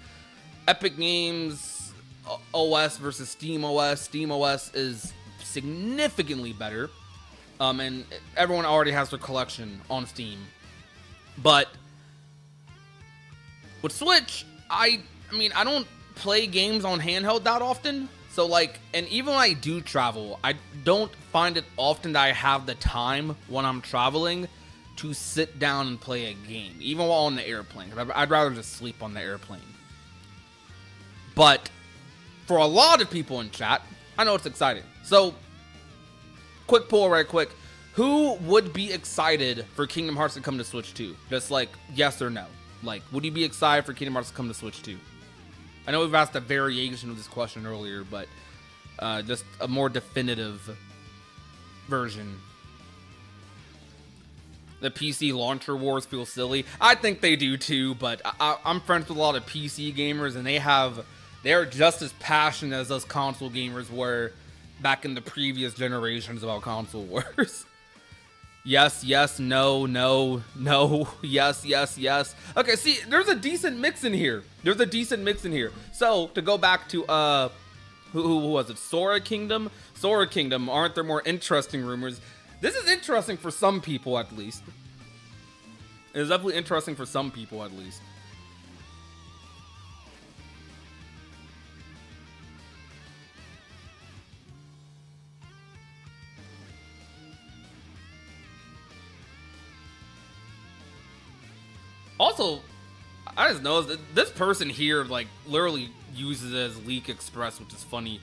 Epic Games OS versus Steam OS is significantly better, and everyone already has their collection on Steam. But with Switch, I mean I don't play games on handheld that often. So like, and even when I do travel, I don't find it often that I have the time when I'm traveling to sit down and play a game, even while on the airplane. I'd rather just sleep on the airplane. But for a lot of people in chat, I know it's exciting. So, quick poll right quick. Who would be excited for Kingdom Hearts to come to Switch 2? Just like, yes or no. Like, would you be excited for Kingdom Hearts to come to Switch 2? I know we've asked a variation of this question earlier, but just a more definitive version. The PC launcher wars feel silly. I think they do too, but I'm friends with a lot of PC gamers, and they're just as passionate as us console gamers were back in the previous generations about console wars. Yes, yes, no, no, no, yes, yes, yes. Okay, see, there's a decent mix in here. So, to go back to, who was it? Sora Kingdom? Sora Kingdom, aren't there more interesting rumors? This is interesting for some people, at least. It is definitely interesting for some people, at least. Also, I just noticed that this person here, like, literally uses it as Leak Express, which is funny.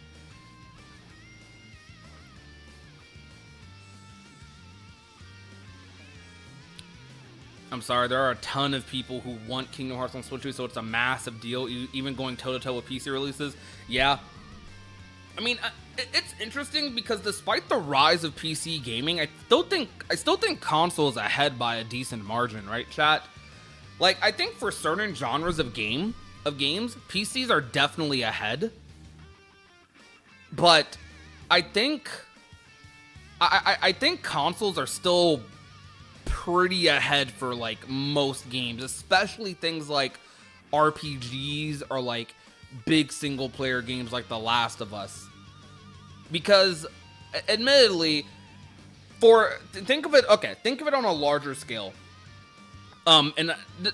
I'm sorry, there are a ton of people who want Kingdom Hearts on Switch 2, so it's a massive deal, even going toe-to-toe with PC releases. Yeah. I mean, it's interesting because despite the rise of PC gaming, I still think console is ahead by a decent margin, right, chat? Like, I think for certain genres of game, of games, PCs are definitely ahead. But I think I think consoles are still pretty ahead for like most games, especially things like RPGs or like big single player games like The Last of Us. Because admittedly, think of it on a larger scale.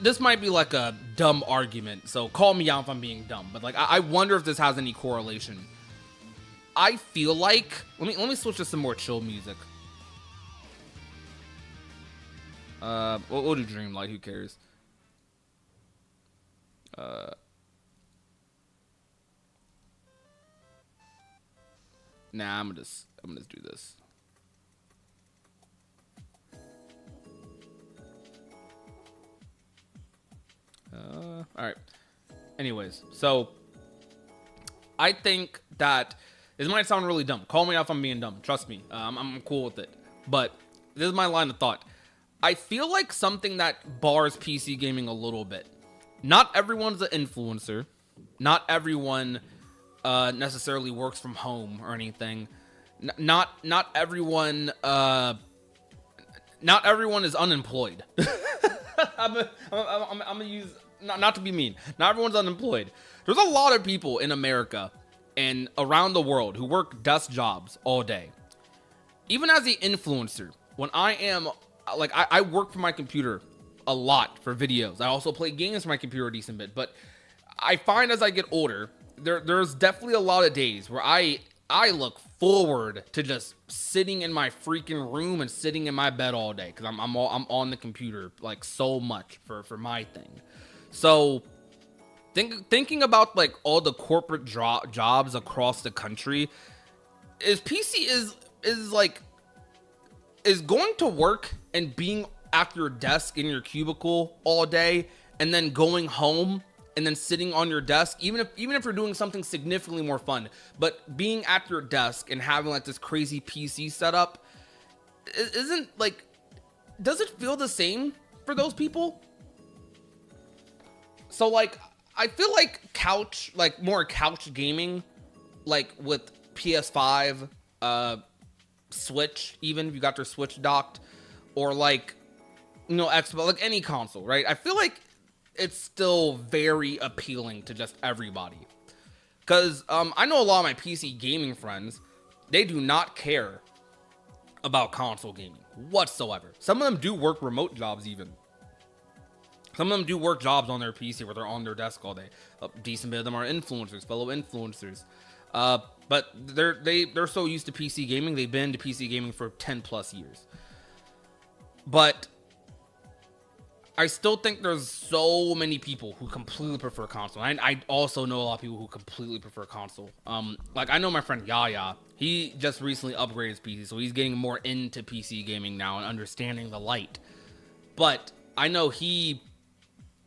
This might be like a dumb argument, so call me out if I'm being dumb, but like I wonder if this has any correlation. I feel like let me switch to some more chill music. We'll do Dreamlight. Who cares? Nah, I'm gonna just do this. All right. Anyways, so I think that this might sound really dumb. Call me out if I'm being dumb. Trust me, I'm cool with it. But this is my line of thought. I feel like something that bars PC gaming a little bit. Not everyone's an influencer. Not everyone necessarily works from home or anything. Not everyone. Not everyone is unemployed. I'm gonna use not to be mean. Not everyone's unemployed. There's a lot of people in America and around the world who work desk jobs all day. Even as the influencer, when I am like I work for my computer a lot for videos. I also play games for my computer a decent bit, but I find as I get older, there's definitely a lot of days where I look forward to just sitting in my freaking room and sitting in my bed all day because I'm on the computer like so much for my thing. So thinking about like all the corporate jobs across the country, is going to work and being at your desk in your cubicle all day and then going home and then sitting on your desk, even if you're doing something significantly more fun, but being at your desk and having like this crazy PC setup, isn't like, does it feel the same for those people? So like, I feel like more couch gaming, like with PS5, Switch, even if you got your Switch docked, or like, Xbox, like any console, right? I feel like it's still very appealing to just everybody. Because I know a lot of my PC gaming friends, they do not care about console gaming whatsoever. Some of them do work remote jobs even. Some of them do work jobs on their PC where they're on their desk all day. A decent bit of them are influencers, fellow influencers. But they're so used to PC gaming, they've been to PC gaming for 10 plus years. But I still think there's so many people who completely prefer console. I also know a lot of people who completely prefer console. Like I know my friend Yaya. He just recently upgraded his PC, so he's getting more into PC gaming now and understanding the light. But I know he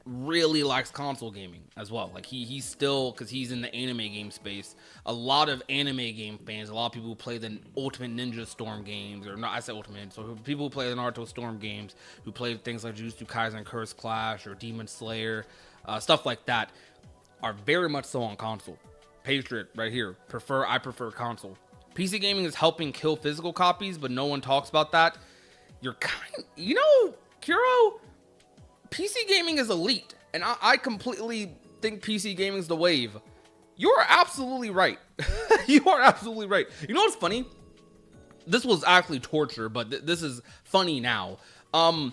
really likes console gaming as well. Like he's still, because he's in the anime game space, a lot of anime game fans, a lot of people who play the Ultimate Ninja Storm games, or not, I said Ultimate, so people who play the Naruto Storm games, who play things like Jujutsu Kaisen Curse Clash or Demon Slayer, stuff like that, are very much so on console. Patriot right here, I prefer console. PC gaming is helping kill physical copies, but no one talks about that. Kuro, PC gaming is elite, and I completely think PC gaming is the wave. You are absolutely right. You are absolutely right. You know what's funny? This was actually torture, but this is funny now. A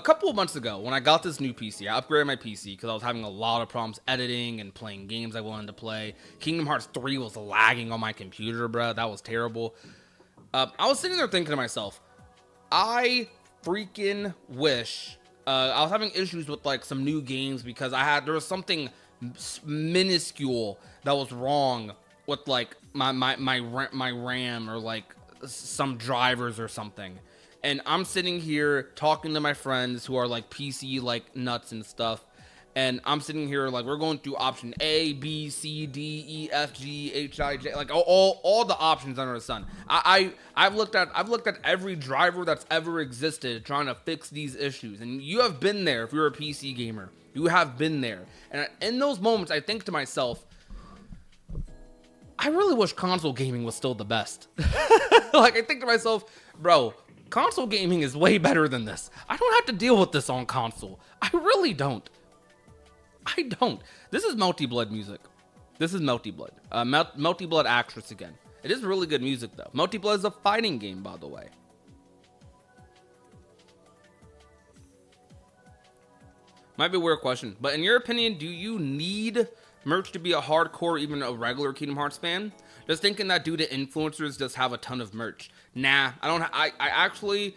couple of months ago, when I got this new PC, I upgraded my PC because I was having a lot of problems editing and playing games I wanted to play. Kingdom Hearts 3 was lagging on my computer, bruh. That was terrible. I was sitting there thinking to myself, I freaking wish... I was having issues with like some new games because there was something minuscule that was wrong with like my RAM or like some drivers or something. And I'm sitting here talking to my friends who are like PC like nuts and stuff, And I'm sitting here like we're going through option A, B, C, D, E, F, G, H, I, J, like all the options under the sun. I've looked at every driver that's ever existed trying to fix these issues. And you have been there if you're a PC gamer. You have been there. And in those moments I think to myself, I really wish console gaming was still the best. Like I think to myself, bro, console gaming is way better than this. I don't have to deal with this on console. I really don't. I don't. This is Melty Blood music. This is Melty Blood. Melty Blood actress again. It is really good music though. Melty Blood is a fighting game, by the way. Might be a weird question, but in your opinion, do you need merch to be a hardcore, even a regular Kingdom Hearts fan? Just thinking that due to influencers just have a ton of merch. Nah, I don't. I actually,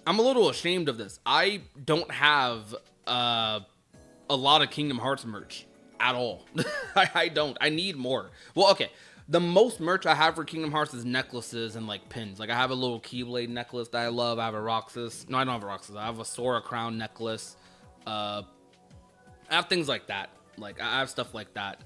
I'm a little ashamed of this. I don't have a lot of Kingdom Hearts merch at all. I don't. I need more. Well, okay. The most merch I have for Kingdom Hearts is necklaces and like pins. Like I have a little Keyblade necklace that I love. I have a Roxas. No, I don't have a Roxas. I have a Sora crown necklace. I have things like that. Like I have stuff like that.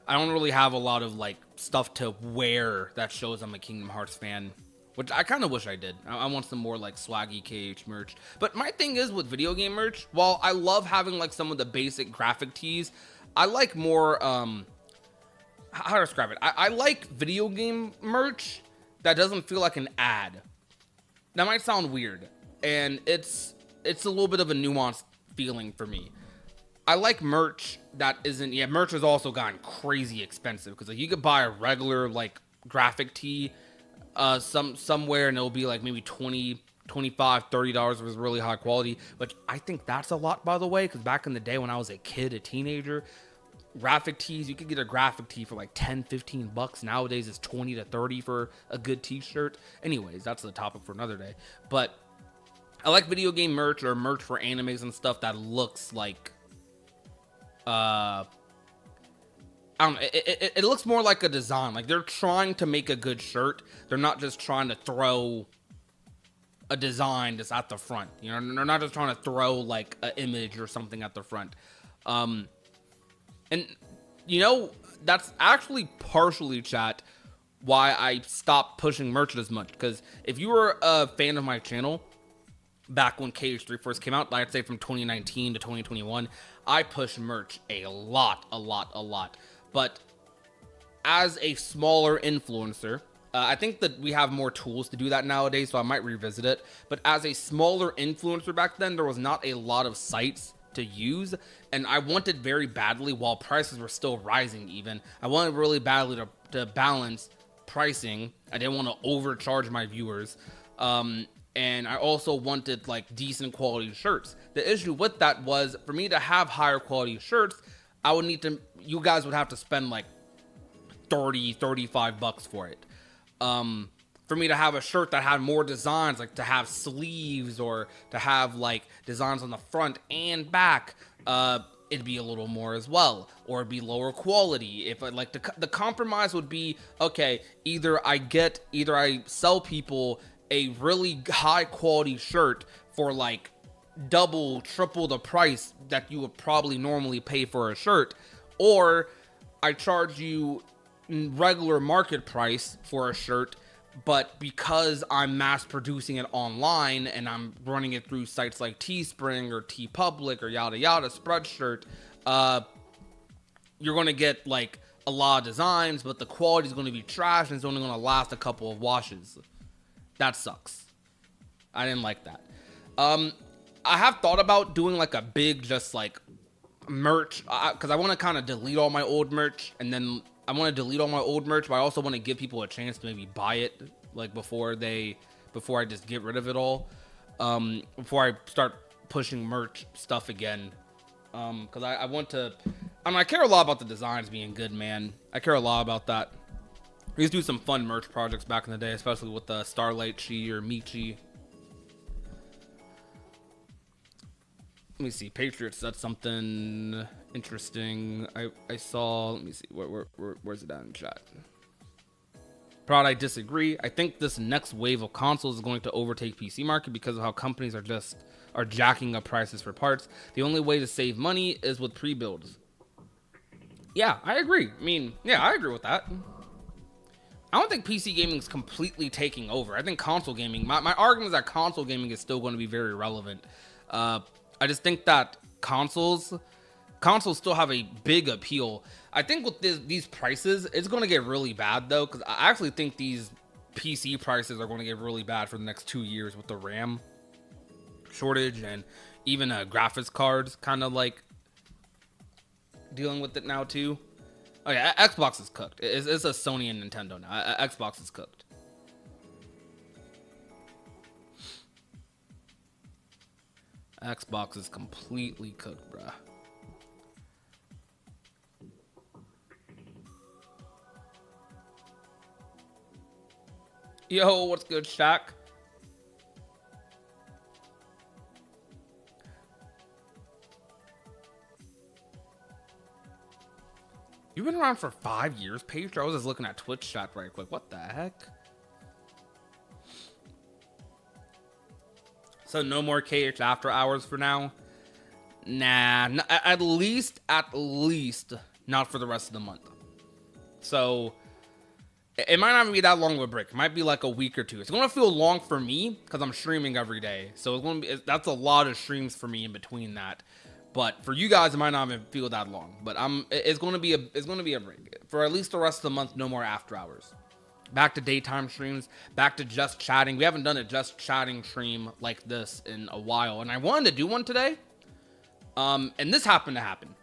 I don't really have a lot of like stuff to wear that shows I'm a Kingdom Hearts fan, which I kind of wish I did. I want some more like swaggy KH merch. But my thing is with video game merch, while I love having like some of the basic graphic tees, I like more, how to describe it? I like video game merch that doesn't feel like an ad. That might sound weird, and it's a little bit of a nuanced feeling for me. I like merch that isn't, yeah, merch has also gotten crazy expensive, because like you could buy a regular like graphic tee somewhere and it'll be like maybe $20, $25, $30 if it's really high quality, but I think that's a lot, by the way, because back in the day when I was a kid, a teenager, graphic tees, you could get a graphic tee for like 10, $15. Nowadays it's 20 to 30 for a good t-shirt. Anyways, that's the topic for another day. But I like video game merch or merch for animes and stuff that looks like I don't know, it looks more like a design. Like they're trying to make a good shirt. They're not just trying to throw a design that's at the front. You know, they're not just trying to throw like an image or something at the front. And you know, that's actually partially, chat, why I stopped pushing merch as much. Because if you were a fan of my channel back when KH3 first came out, I'd say from 2019 to 2021, I pushed merch a lot. But as a smaller influencer, I think that we have more tools to do that nowadays, so I might revisit it. But as a smaller influencer back then, there was not a lot of sites to use, and I wanted very badly, while prices were still rising even, I wanted really badly to balance pricing. I didn't want to overcharge my viewers. And I also wanted like decent quality shirts. The issue with that was, for me to have higher quality shirts, I would need to, you guys would have to spend like $30, $35 for it. For me to have a shirt that had more designs, like to have sleeves or to have like designs on the front and back, it'd be a little more as well, or it'd be lower quality. If I like the compromise would be, okay, either I sell people a really high quality shirt for like double, triple the price that you would probably normally pay for a shirt, or I charge you regular market price for a shirt, but because I'm mass producing it online and I'm running it through sites like Teespring or TeePublic or yada yada, Spreadshirt, you're going to get like a lot of designs, but the quality is going to be trash and it's only going to last a couple of washes. That sucks. I didn't like that. I have thought about doing like a big just like merch, because I want to kind of delete all my old merch, and then I want to delete all my old merch, but I also want to give people a chance to maybe buy it like before I just get rid of it all, before I start pushing merch stuff again, because I want to, I care a lot about the designs being good, man. I care a lot about that. We used to do some fun merch projects back in the day, especially with the Starlight Chi or Michi. Let me see. Patriots said something interesting. I saw. Let me see. Where's it at in chat? Proud, I disagree. I think this next wave of consoles is going to overtake PC market because of how companies are just are jacking up prices for parts. The only way to save money is with pre-builds. Yeah, I agree. I mean, yeah, I agree with that. I don't think PC gaming is completely taking over. I think console gaming, my argument is that console gaming is still going to be very relevant. I just think that consoles still have a big appeal. I think with these prices, it's going to get really bad though, because I actually think these PC prices are going to get really bad for the next 2 years with the RAM shortage and even graphics cards kind of like dealing with it now too. Oh yeah, Xbox is cooked. It's a Sony and Nintendo now. Xbox is cooked. Xbox is completely cooked, bruh. Yo, what's good, Shaq? You've been around for 5 years, Paige? I was just looking at Twitch chat right quick. What the heck? So no more KH after hours for now? Nah, at least not for the rest of the month. So it might not even be that long of a break. It might be like a week or two. It's gonna feel long for me because I'm streaming every day. So it's gonna be, that's a lot of streams for me in between that. But for you guys, it might not even feel that long. But it's gonna be a break for at least the rest of the month. No more after hours. Back to daytime streams. Back to just chatting. We haven't done a just chatting stream like this in a while, and I wanted to do one today. And this happened to happen.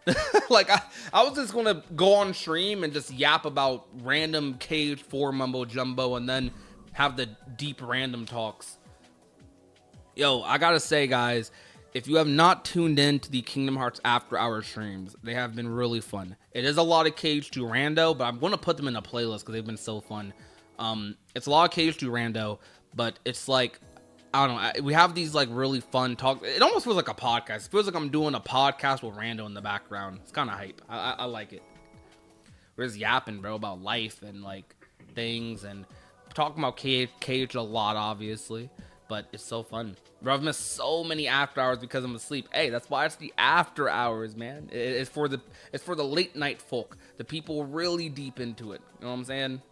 Like I was just gonna go on stream and just yap about random KH4 mumbo jumbo, and then have the deep random talks. Yo, I gotta say, guys, if you have not tuned in to the Kingdom Hearts After Hours streams, they have been really fun. It is a lot of KH2 rando, but I'm gonna put them in a playlist because they've been so fun. It's a lot of KH2 rando, but it's like, I don't know, we have these like really fun talks. It almost feels like a podcast. It feels like I'm doing a podcast with rando in the background. It's kind of hype. I like it. We're just yapping, bro, about life and like things and talking about KH a lot, obviously. But it's so fun. Bro, I've missed so many after hours because I'm asleep. Hey, that's why it's the after hours, man. It's for the late night folk. The people really deep into it. You know what I'm saying?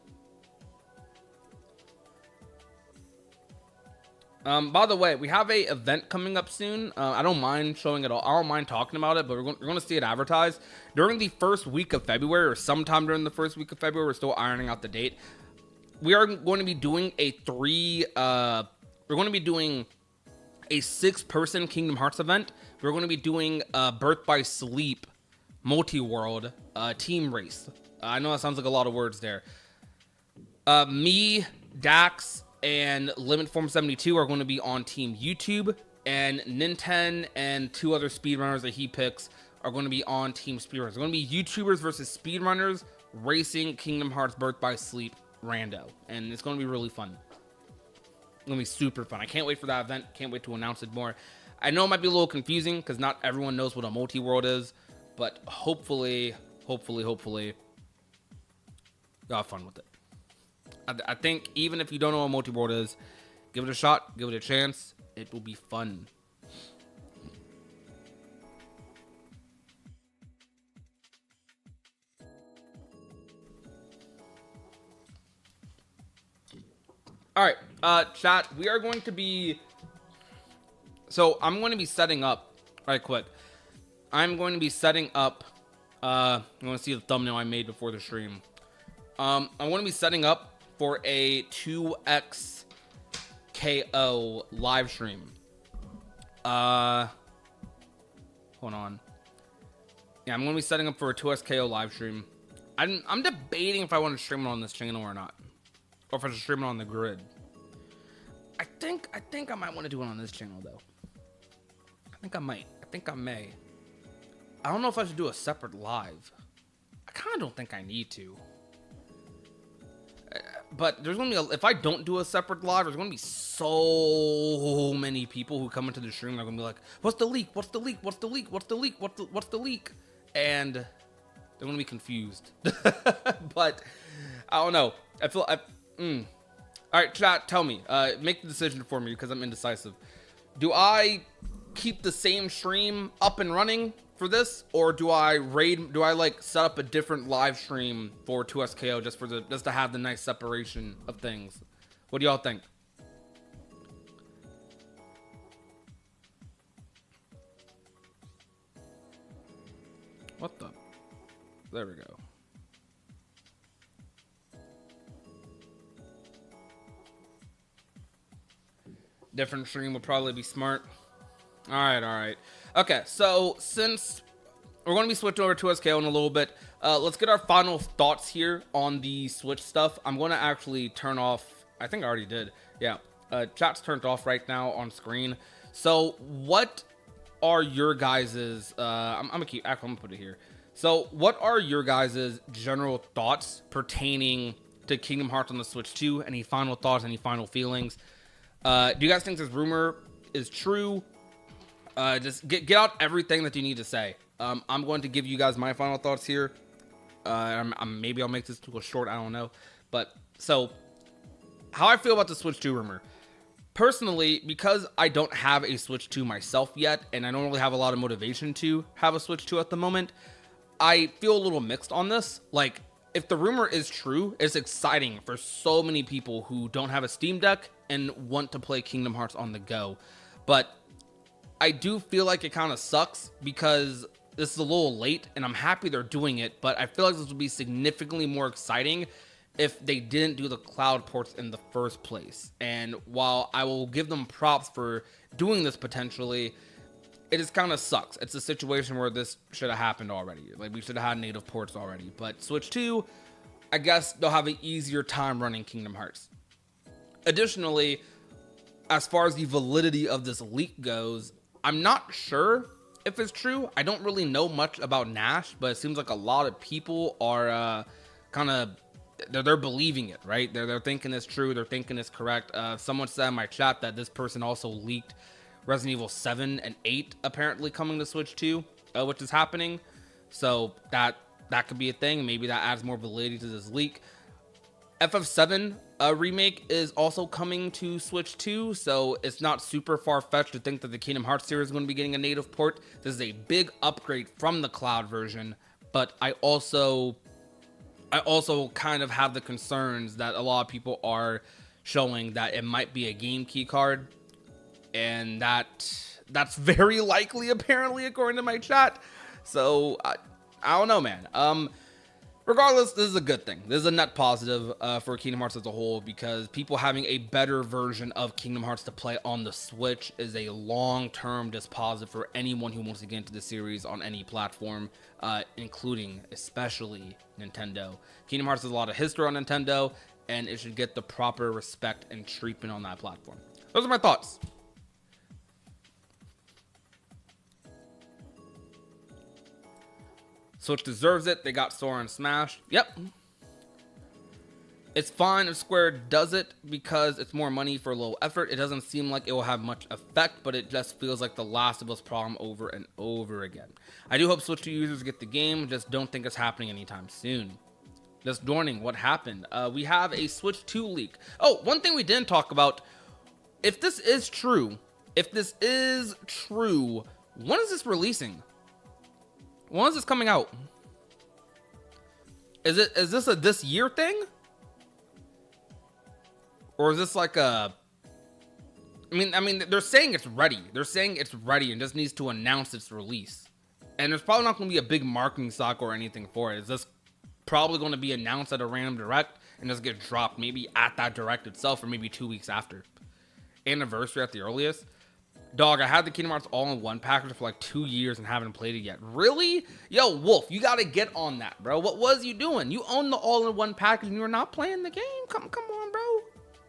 By the way, we have a event coming up soon. I don't mind showing it all. I don't mind talking about it, but we're going to see it advertised during the first week of February, or sometime during the first week of February. We're still ironing out the date. We are going to be doing we're going to be doing a 6-person Kingdom Hearts event. We're going to be doing Birth by Sleep multi-world team race. I know that sounds like a lot of words there. Me, Dax, and Limit Form 72 are going to be on Team YouTube, and Ninten and 2 other speedrunners that he picks are going to be on Team Speedrunners. It's going to be YouTubers versus speedrunners racing Kingdom Hearts Birth by Sleep rando, and it's going to be really fun. It's going to be super fun. I can't wait for that event. Can't wait to announce it more. I know it might be a little confusing because not everyone knows what a multi-world is, but hopefully, you'll have fun with it. I think even if you don't know what multi-world is, give it a shot, give it a chance. It will be fun. All right, chat, we are going to be... So I'm going to be setting up, right quick. I'm going to be setting up... you want to see the thumbnail I made before the stream. I'm going to be setting up for a 2x KO live stream. Hold on. Yeah, I'm going to be setting up for a 2x KO live stream. I'm debating if I want to stream it on this channel or not. Or if I should stream it on the grid. I think I might want to do it on this channel, though. I think I might. I think I may. I don't know if I should do a separate live. I kind of don't think I need to. But there's gonna be if I don't do a separate live, there's gonna be so many people who come into the stream. They're gonna be like, "What's the leak? What's the leak? What's the leak? What's the leak? What's the leak?" And they're gonna be confused. But I don't know. All right, chat, tell me. Make the decision for me because I'm indecisive. Do I keep the same stream up and running for this, or do I like set up a different live stream for 2SKO just to have the nice separation of things? What do y'all think? What the? There we go. Different stream would probably be smart. All right. Okay, so since we're going to be switching over to SKO in a little bit, let's get our final thoughts here on the Switch stuff. I'm going to actually turn off, I think I already did. Yeah, chat's turned off right now on screen. So what are your guys's, I'm gonna put it here. So what are your guys's general thoughts pertaining to Kingdom Hearts on the Switch 2? Any final thoughts, any final feelings? Do you guys think this rumor is true? Just get out everything that you need to say. I'm going to give you guys my final thoughts here. Maybe I'll make this too short, I don't know. But so, how I feel about the Switch 2 rumor. Personally, because I don't have a Switch 2 myself yet, and I don't really have a lot of motivation to have a Switch 2 at the moment, I feel a little mixed on this. Like, if the rumor is true, it's exciting for so many people who don't have a Steam Deck and want to play Kingdom Hearts on the go. But I do feel like it kind of sucks because this is a little late, and I'm happy they're doing it, but I feel like this would be significantly more exciting if they didn't do the cloud ports in the first place. And while I will give them props for doing this potentially, it just kind of sucks. It's a situation where this should have happened already. Like, we should have had native ports already. But Switch 2, I guess they'll have an easier time running Kingdom Hearts. Additionally, as far as the validity of this leak goes, I'm not sure if it's true. I don't really know much about Nash, but it seems like a lot of people are they're believing it, right? They're thinking it's true. They're thinking it's correct. Someone said in my chat that this person also leaked Resident Evil 7 and 8 apparently coming to Switch 2, which is happening. So that could be a thing. Maybe that adds more validity to this leak. FF7 remake is also coming to Switch 2, so it's not super far-fetched to think that the Kingdom Hearts series is going to be getting a native port. This is a big upgrade from the cloud version, but I also kind of have the concerns that a lot of people are showing that it might be a game key card, and that's very likely, apparently, according to my chat. So I don't know, man. Regardless, this is a good thing. This is a net positive for Kingdom Hearts as a whole, because people having a better version of Kingdom Hearts to play on the Switch is a long-term just positive for anyone who wants to get into the series on any platform, including especially Nintendo. Kingdom Hearts has a lot of history on Nintendo, and it should get the proper respect and treatment on that platform. Those are my thoughts. Switch deserves it. They got Sora and Smash. Yep. It's fine if Square does it because it's more money for a little effort. It doesn't seem like it will have much effect, but it just feels like the Last of Us problem over and over again. I do hope Switch 2 users get the game, just don't think it's happening anytime soon. Just Dorning, what happened? We have a Switch 2 leak. Oh, one thing we didn't talk about. If this is true, when is this releasing? When is this coming out? Is this a this year thing? Or is this like a... I mean, they're saying it's ready. They're saying it's ready and just needs to announce its release. And there's probably not going to be a big marketing stock or anything for it. It's just probably going to be announced at a random direct and just get dropped maybe at that direct itself or maybe 2 weeks after. Anniversary at the earliest. Dog, I had the Kingdom Hearts all-in-one package for like 2 years and haven't played it yet. Really? Yo, Wolf, you gotta get on that, bro. What was you doing? You own the all-in-one package and you were not playing the game? Come on, bro.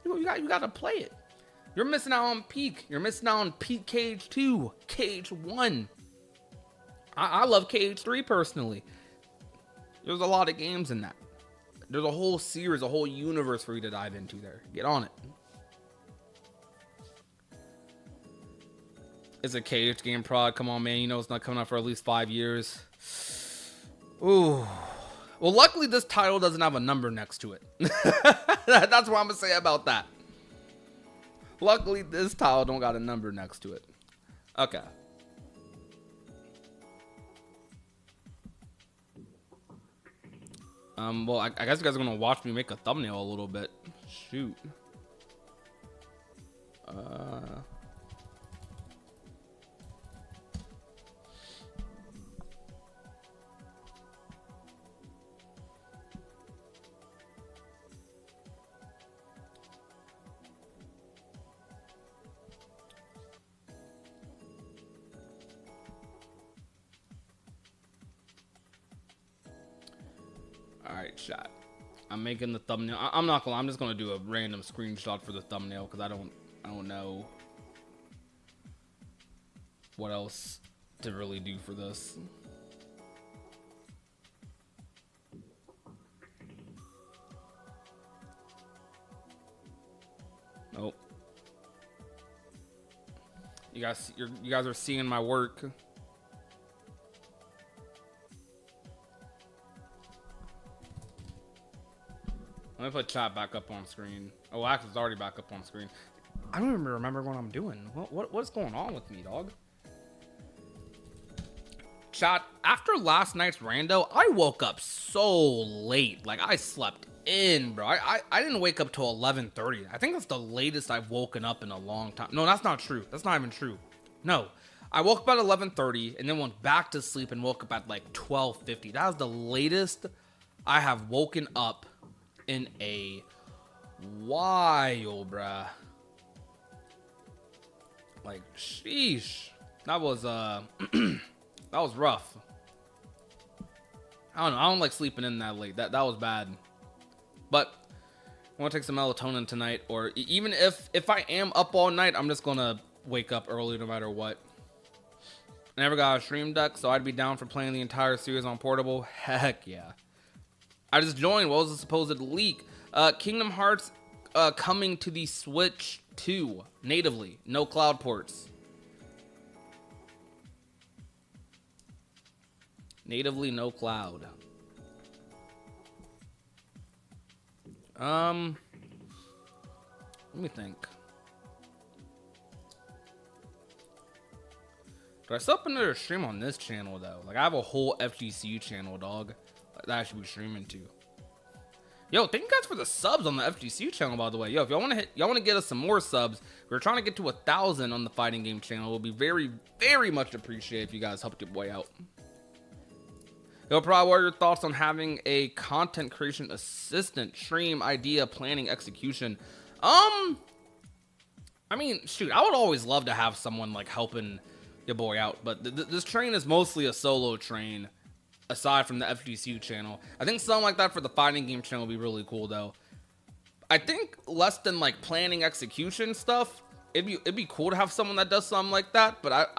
You gotta play it. You're missing out on Peak. You're missing out on Peak Cage 2, Cage 1. I love Cage 3 personally. There's a lot of games in that. There's a whole series, a whole universe for you to dive into there. Get on it. It's a Cage game prod. Come on, man. You know it's not coming out for at least 5 years. Ooh. Well, luckily this title doesn't have a number next to it. That's what I'm gonna say about that. Luckily this title don't got a number next to it. Okay. Well, I guess you guys are gonna watch me make a thumbnail a little bit. Shoot. All right, chat. I'm making the thumbnail. I'm not gonna. I'm just gonna do a random screenshot for the thumbnail because I don't know what else to really do for this. Nope. You guys are seeing my work. Let me put chat back up on screen. Oh, actually, it's already back up on screen. I don't even remember what I'm doing. What's going on with me, dog? Chat, after last night's rando, I woke up so late. Like, I slept in, bro. I didn't wake up till 11:30. I think that's the latest I've woken up in a long time. No, that's not true. That's not even true. No. I woke up at 11:30 and then went back to sleep and woke up at like 12:50. That was the latest I have woken up in a while, bruh. Like, sheesh. That was that was rough. I don't know. I don't like sleeping in that late. That was bad. But I want to take some melatonin tonight, or even if I am up all night, I'm just gonna wake up early no matter what. I never got a stream deck, so I'd be down for playing the entire series on portable. Heck yeah. I just joined. What was the supposed leak? Kingdom Hearts coming to the Switch 2 natively. No cloud ports. Natively, no cloud. Let me think. Do I still up another stream on this channel though? Like, I have a whole FGCU channel, dog, that I should be streaming to. Yo, thank you guys for the subs on the FGCU channel, by the way. Yo, if y'all want to get us some more subs, we're trying to get to 1,000 on the fighting game channel. It will be very, very much appreciated if you guys helped your boy out. Yo, Pro, what are your thoughts on having a content creation assistant? Stream, idea, planning, execution. I mean, shoot, I would always love to have someone like helping your boy out, but this train is mostly a solo train, aside from the FGCU channel. I think something like that for the fighting game channel would be really cool, though. I think less than like planning, execution stuff, it'd be cool to have someone that does something like that. But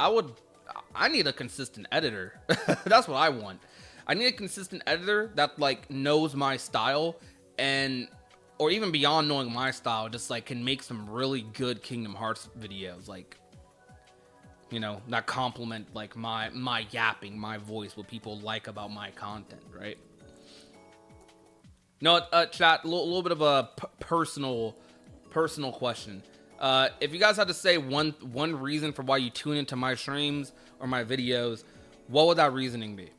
I need a consistent editor. That's what I want. I need a consistent editor that like knows my style, and or even beyond knowing my style, just like can make some really good Kingdom Hearts videos, like, you know, that complement like my yapping, my voice, what people like about my content, right? No, chat, a little bit of a personal question. If you guys had to say one reason for why you tune into my streams or my videos, what would that reasoning be?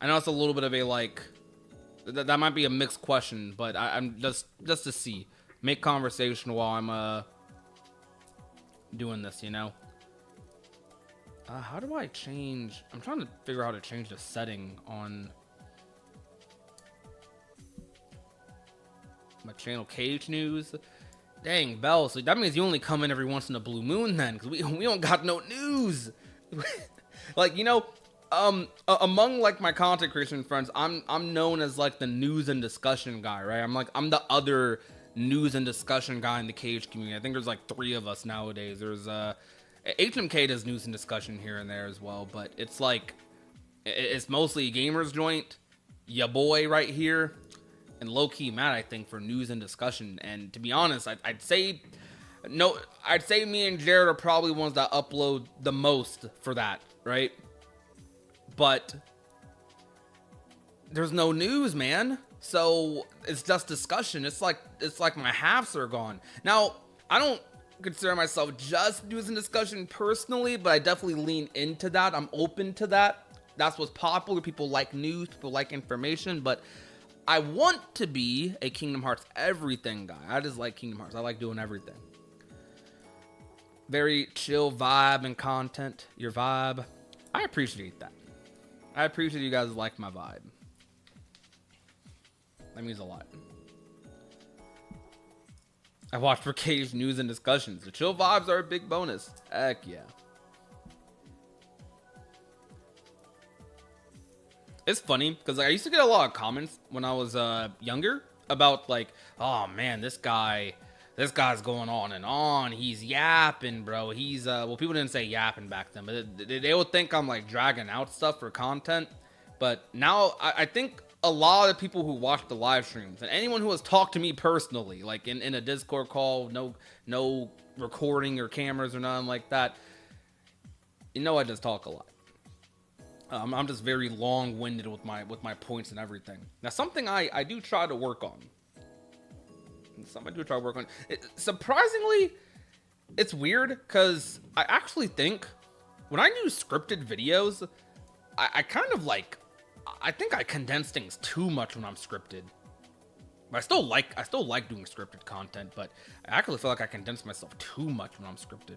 I know it's a little bit of a like, that might be a mixed question, but I'm just to see, make conversation while I'm doing this, you know. How do I change? I'm trying to figure out how to change the setting on my channel. Cage news. Dang, Bell. So that means you only come in every once in a blue moon then, because we don't got no news. Like, you know, among like my content creation friends, I'm known as like the news and discussion guy, right? I'm the other news and discussion guy in the Cage community. I think there's like 3 of us nowadays. There's HMK does news and discussion here and there as well, but it's like it's mostly a gamers joint, ya boy right here, and low key Matt, I think, for news and discussion. And to be honest, I'd say me and Jared are probably ones that upload the most for that, right? But there's no news, man. So it's just discussion. It's like my halves are gone. Now, I don't consider myself just news and discussion personally, but I definitely lean into that. I'm open to that. That's what's popular. People like news, people like information, but I want to be a Kingdom Hearts everything guy. I just like Kingdom Hearts. I like doing everything. Very chill vibe and content. Your vibe. I appreciate that. I appreciate you guys like my vibe. That means a lot. I watch for Cage news and discussions. The chill vibes are a big bonus. Heck yeah. It's funny because I used to get a lot of comments when I was younger about like, oh man, this guy's going on and on. He's yapping, bro. He's well, people didn't say yapping back then, but they would think I'm like dragging out stuff for content. But now I think a lot of the people who watch the live streams and anyone who has talked to me personally, like in a Discord call, no recording or cameras or nothing like that, you know I just talk a lot. I'm just very long-winded with my points and everything. Now, something I do try to work on. Surprisingly, it's weird because I actually think when I do scripted videos, I kind of like, I think I condense things too much when I'm scripted. But I still like doing scripted content, but I actually feel like I condense myself too much when I'm scripted.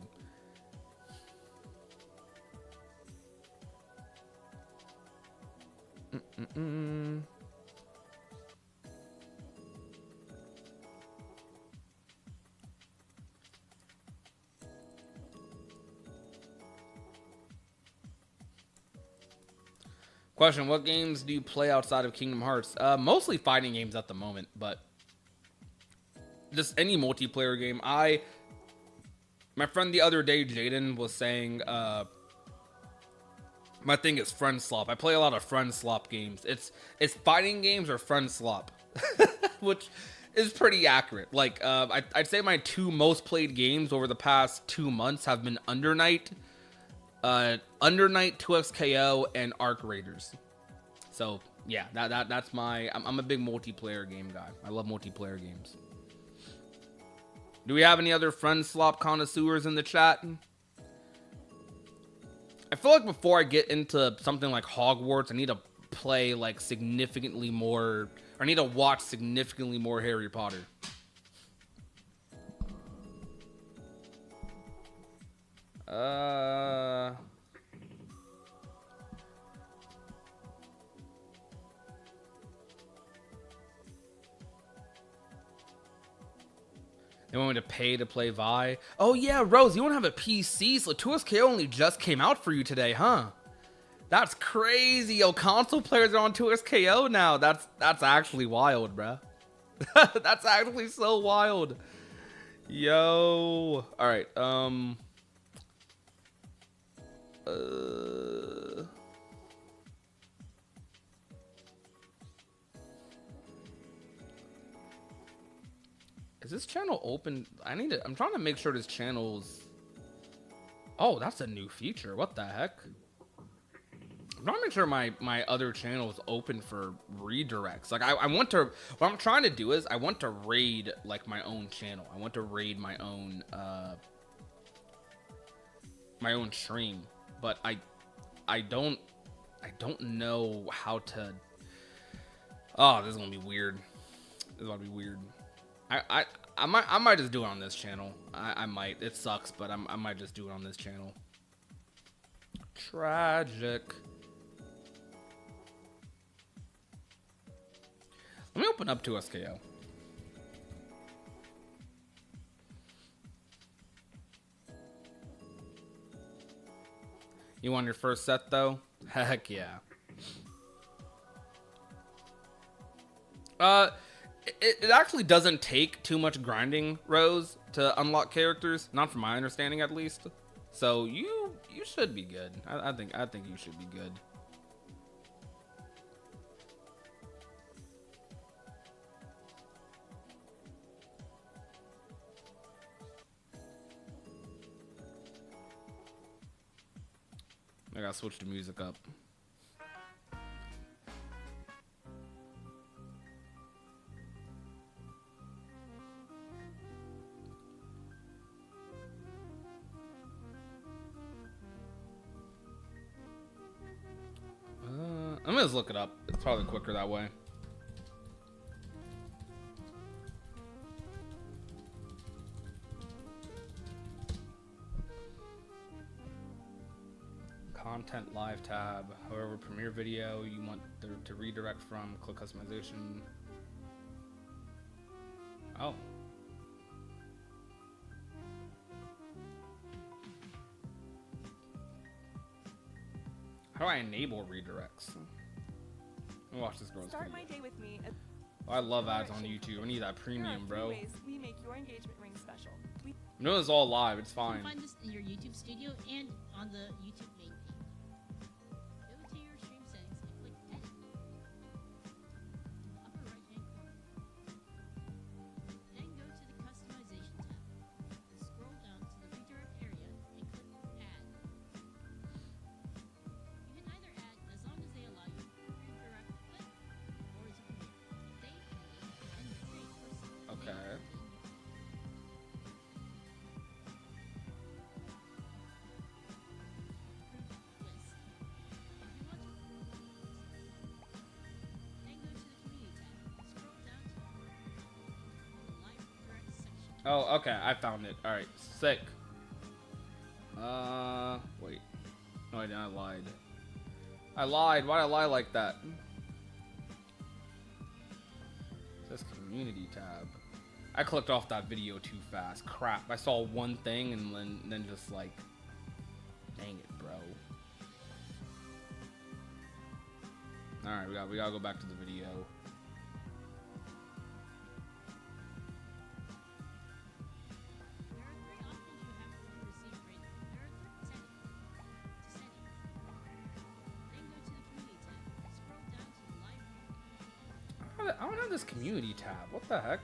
Question: what games do you play outside of Kingdom Hearts? Mostly fighting games at the moment, but just any multiplayer game. My friend the other day, Jaden, was saying, my thing is friend slop. I play a lot of friend slop games. It's fighting games or friend slop, which is pretty accurate. Like, I'd say my two most played games over the past 2 months have been Under Night, 2XKO, and Arc Raiders. So yeah, that's my. I'm a big multiplayer game guy. I love multiplayer games. Do we have any other friend slop connoisseurs in the chat? I feel like before I get into something like Hogwarts, I need to play like significantly more, or I need to watch significantly more Harry Potter. They want me to pay to play Vi. Oh yeah, Rose, you don't have a PC, so 2SK only just came out for you today, huh? That's crazy. Yo, console players are on 2SKO now. That's actually wild, bruh. That's actually so wild. Yo. All right. Is this channel open? I'm trying to make sure this channel's... Oh, that's a new feature. What the heck? I'm trying to make sure my other channel is open for redirects. Like, I want to... What I'm trying to do is I want to raid, like, my own channel. I want to raid my own stream. But I don't know how to... Oh, this is gonna be weird. This is gonna be weird. I might just do it on this channel. I might. It sucks, but I might just do it on this channel. Tragic. Let me open up 2SKO. You want your first set though? Heck yeah. It actually doesn't take too much grinding, Rose, to unlock characters. Not from my understanding, at least. So you should be good. I think you should be good. I gotta switch the music up. I'm gonna just look it up. It's probably quicker that way. Content live tab. However, premiere video you want to redirect from, click customization. Oh. How do I enable redirects? Let me watch this girl's Start video. my day with me. Oh, I love ads on YouTube. I need that Here are premium, 3 bro. ways we make your engagement ring special. I know it's all live. It's You fine. can find this in your YouTube studio and on the YouTube main page. Go to your stream settings and click Edit. Upper right hand corner. Then go to the Customization tab. Scroll down to the redirect area and click Add. You can either add as long as they allow you to redirect click or as a premiere. Date and the create person. Okay. Oh, okay. I found it. All right. Sick. Wait. No, I didn't. I lied. I lied. Why'd I lie like that? It says community tab. I clicked off that video too fast. Crap. I saw one thing and then just like, dang it, bro. All right, we gotta go back to the video. I don't have this community tab. What the heck?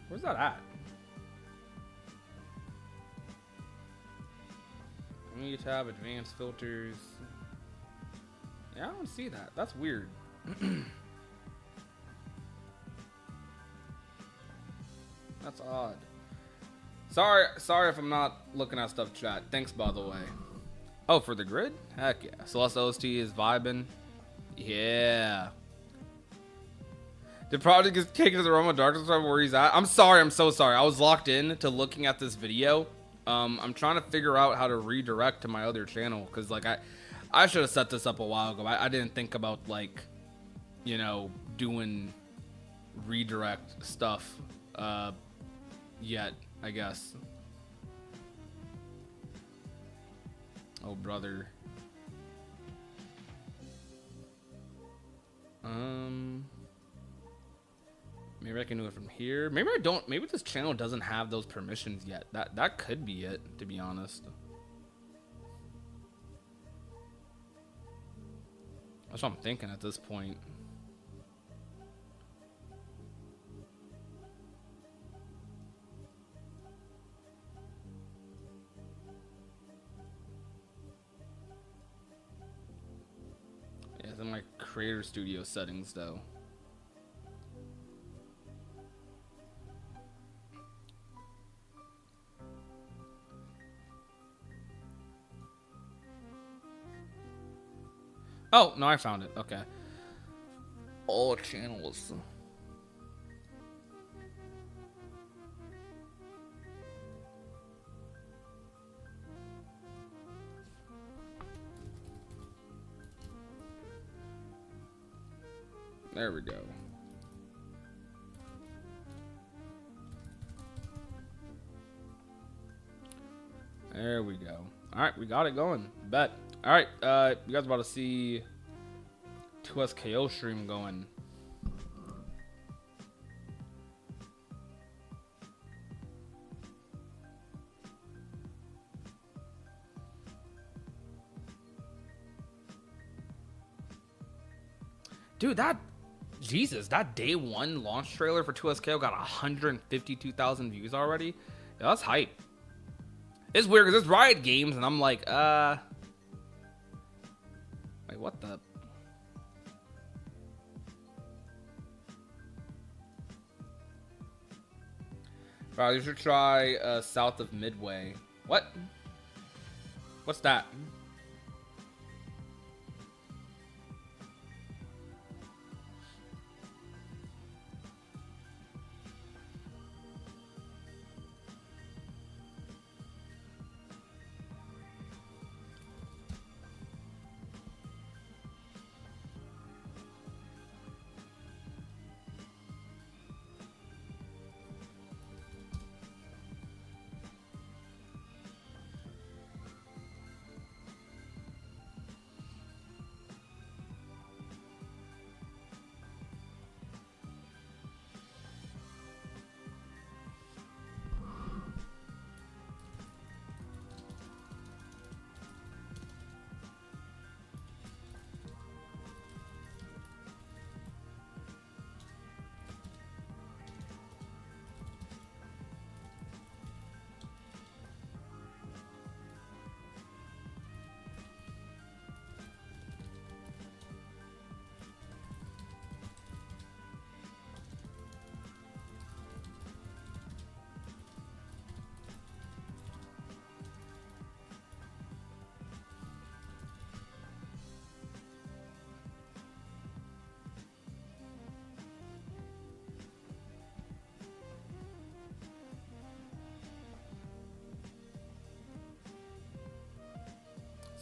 Where's that at? Community tab, advanced filters. Yeah, I don't see that. That's weird. That's odd. Sorry if I'm not looking at stuff, chat. Thanks, by the way. Oh, for the grid? Heck yeah. Celeste OST is vibing. Yeah. The project is taken to the realm of darkness where he's at. I'm sorry. I'm so sorry. I was locked in to looking at this video. I'm trying to figure out how to redirect to my other channel because, like, I should have set this up a while ago. I didn't think about, like, you know, doing redirect stuff yet, I guess. Oh, brother. Maybe I can do it from here. Maybe I don't. Maybe this channel doesn't have those permissions yet. That could be it, to be honest. That's what I'm thinking at this point. Yeah, it's in my creator studio settings though. Oh, no, I found it. Okay. All channels. There we go. There we go. All right, we got it going. Bet. All right, you guys about to see 2SKO stream going. Dude, Jesus, that day one launch trailer for 2SKO got 152,000 views already. Yeah, that's hype. It's weird because it's Riot Games, and I'm like, wait, what the? Bro, you should try south of Midway. What? What's that?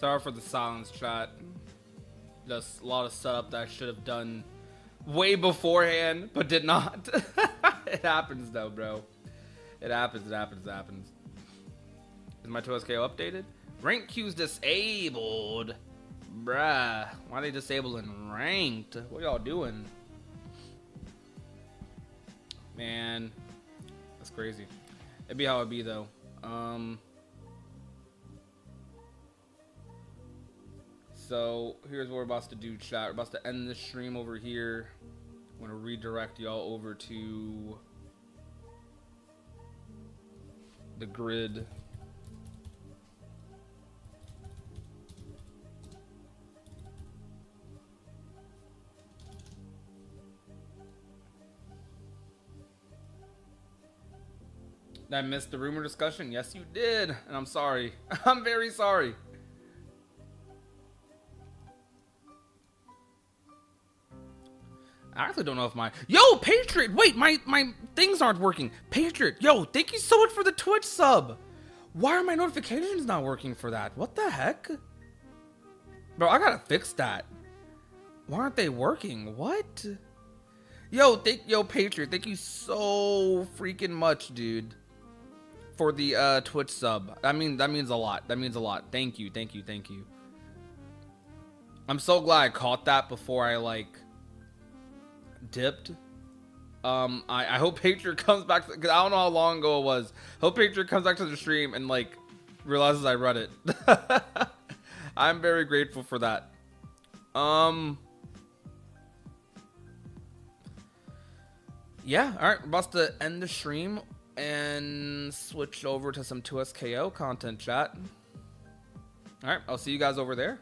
Sorry for the silence, chat. Just a lot of setup that I should have done way beforehand, but did not. It happens though, bro. It happens, it happens, it happens. Is my 2SKO updated? Rank queue's disabled. Bruh. Why are they disabling ranked? What y'all doing? Man. That's crazy. It'd be how it be though. So here's what we're about to do, chat. We're about to end this stream over here. I'm gonna redirect y'all over to the grid. Did I miss the rumor discussion? Yes, you did. And I'm sorry. I'm very sorry. I actually don't know if my... Yo, Patriot! Wait, my things aren't working. Patriot, yo, thank you so much for the Twitch sub. Why are my notifications not working for that? What the heck? Bro, I gotta fix that. Why aren't they working? What? Yo, Patriot, thank you so freaking much, dude. For the Twitch sub. That means a lot. That means a lot. Thank you, thank you, thank you. I'm so glad I caught that before I, like... dipped. I hope Patriot comes back because I don't know how long ago it was. Hope Patriot comes back to the stream and like realizes I read it. I'm very grateful for that. Yeah, all right, we're about to end the stream and switch over to some 2SKO content, chat. All right, I'll see you guys over there.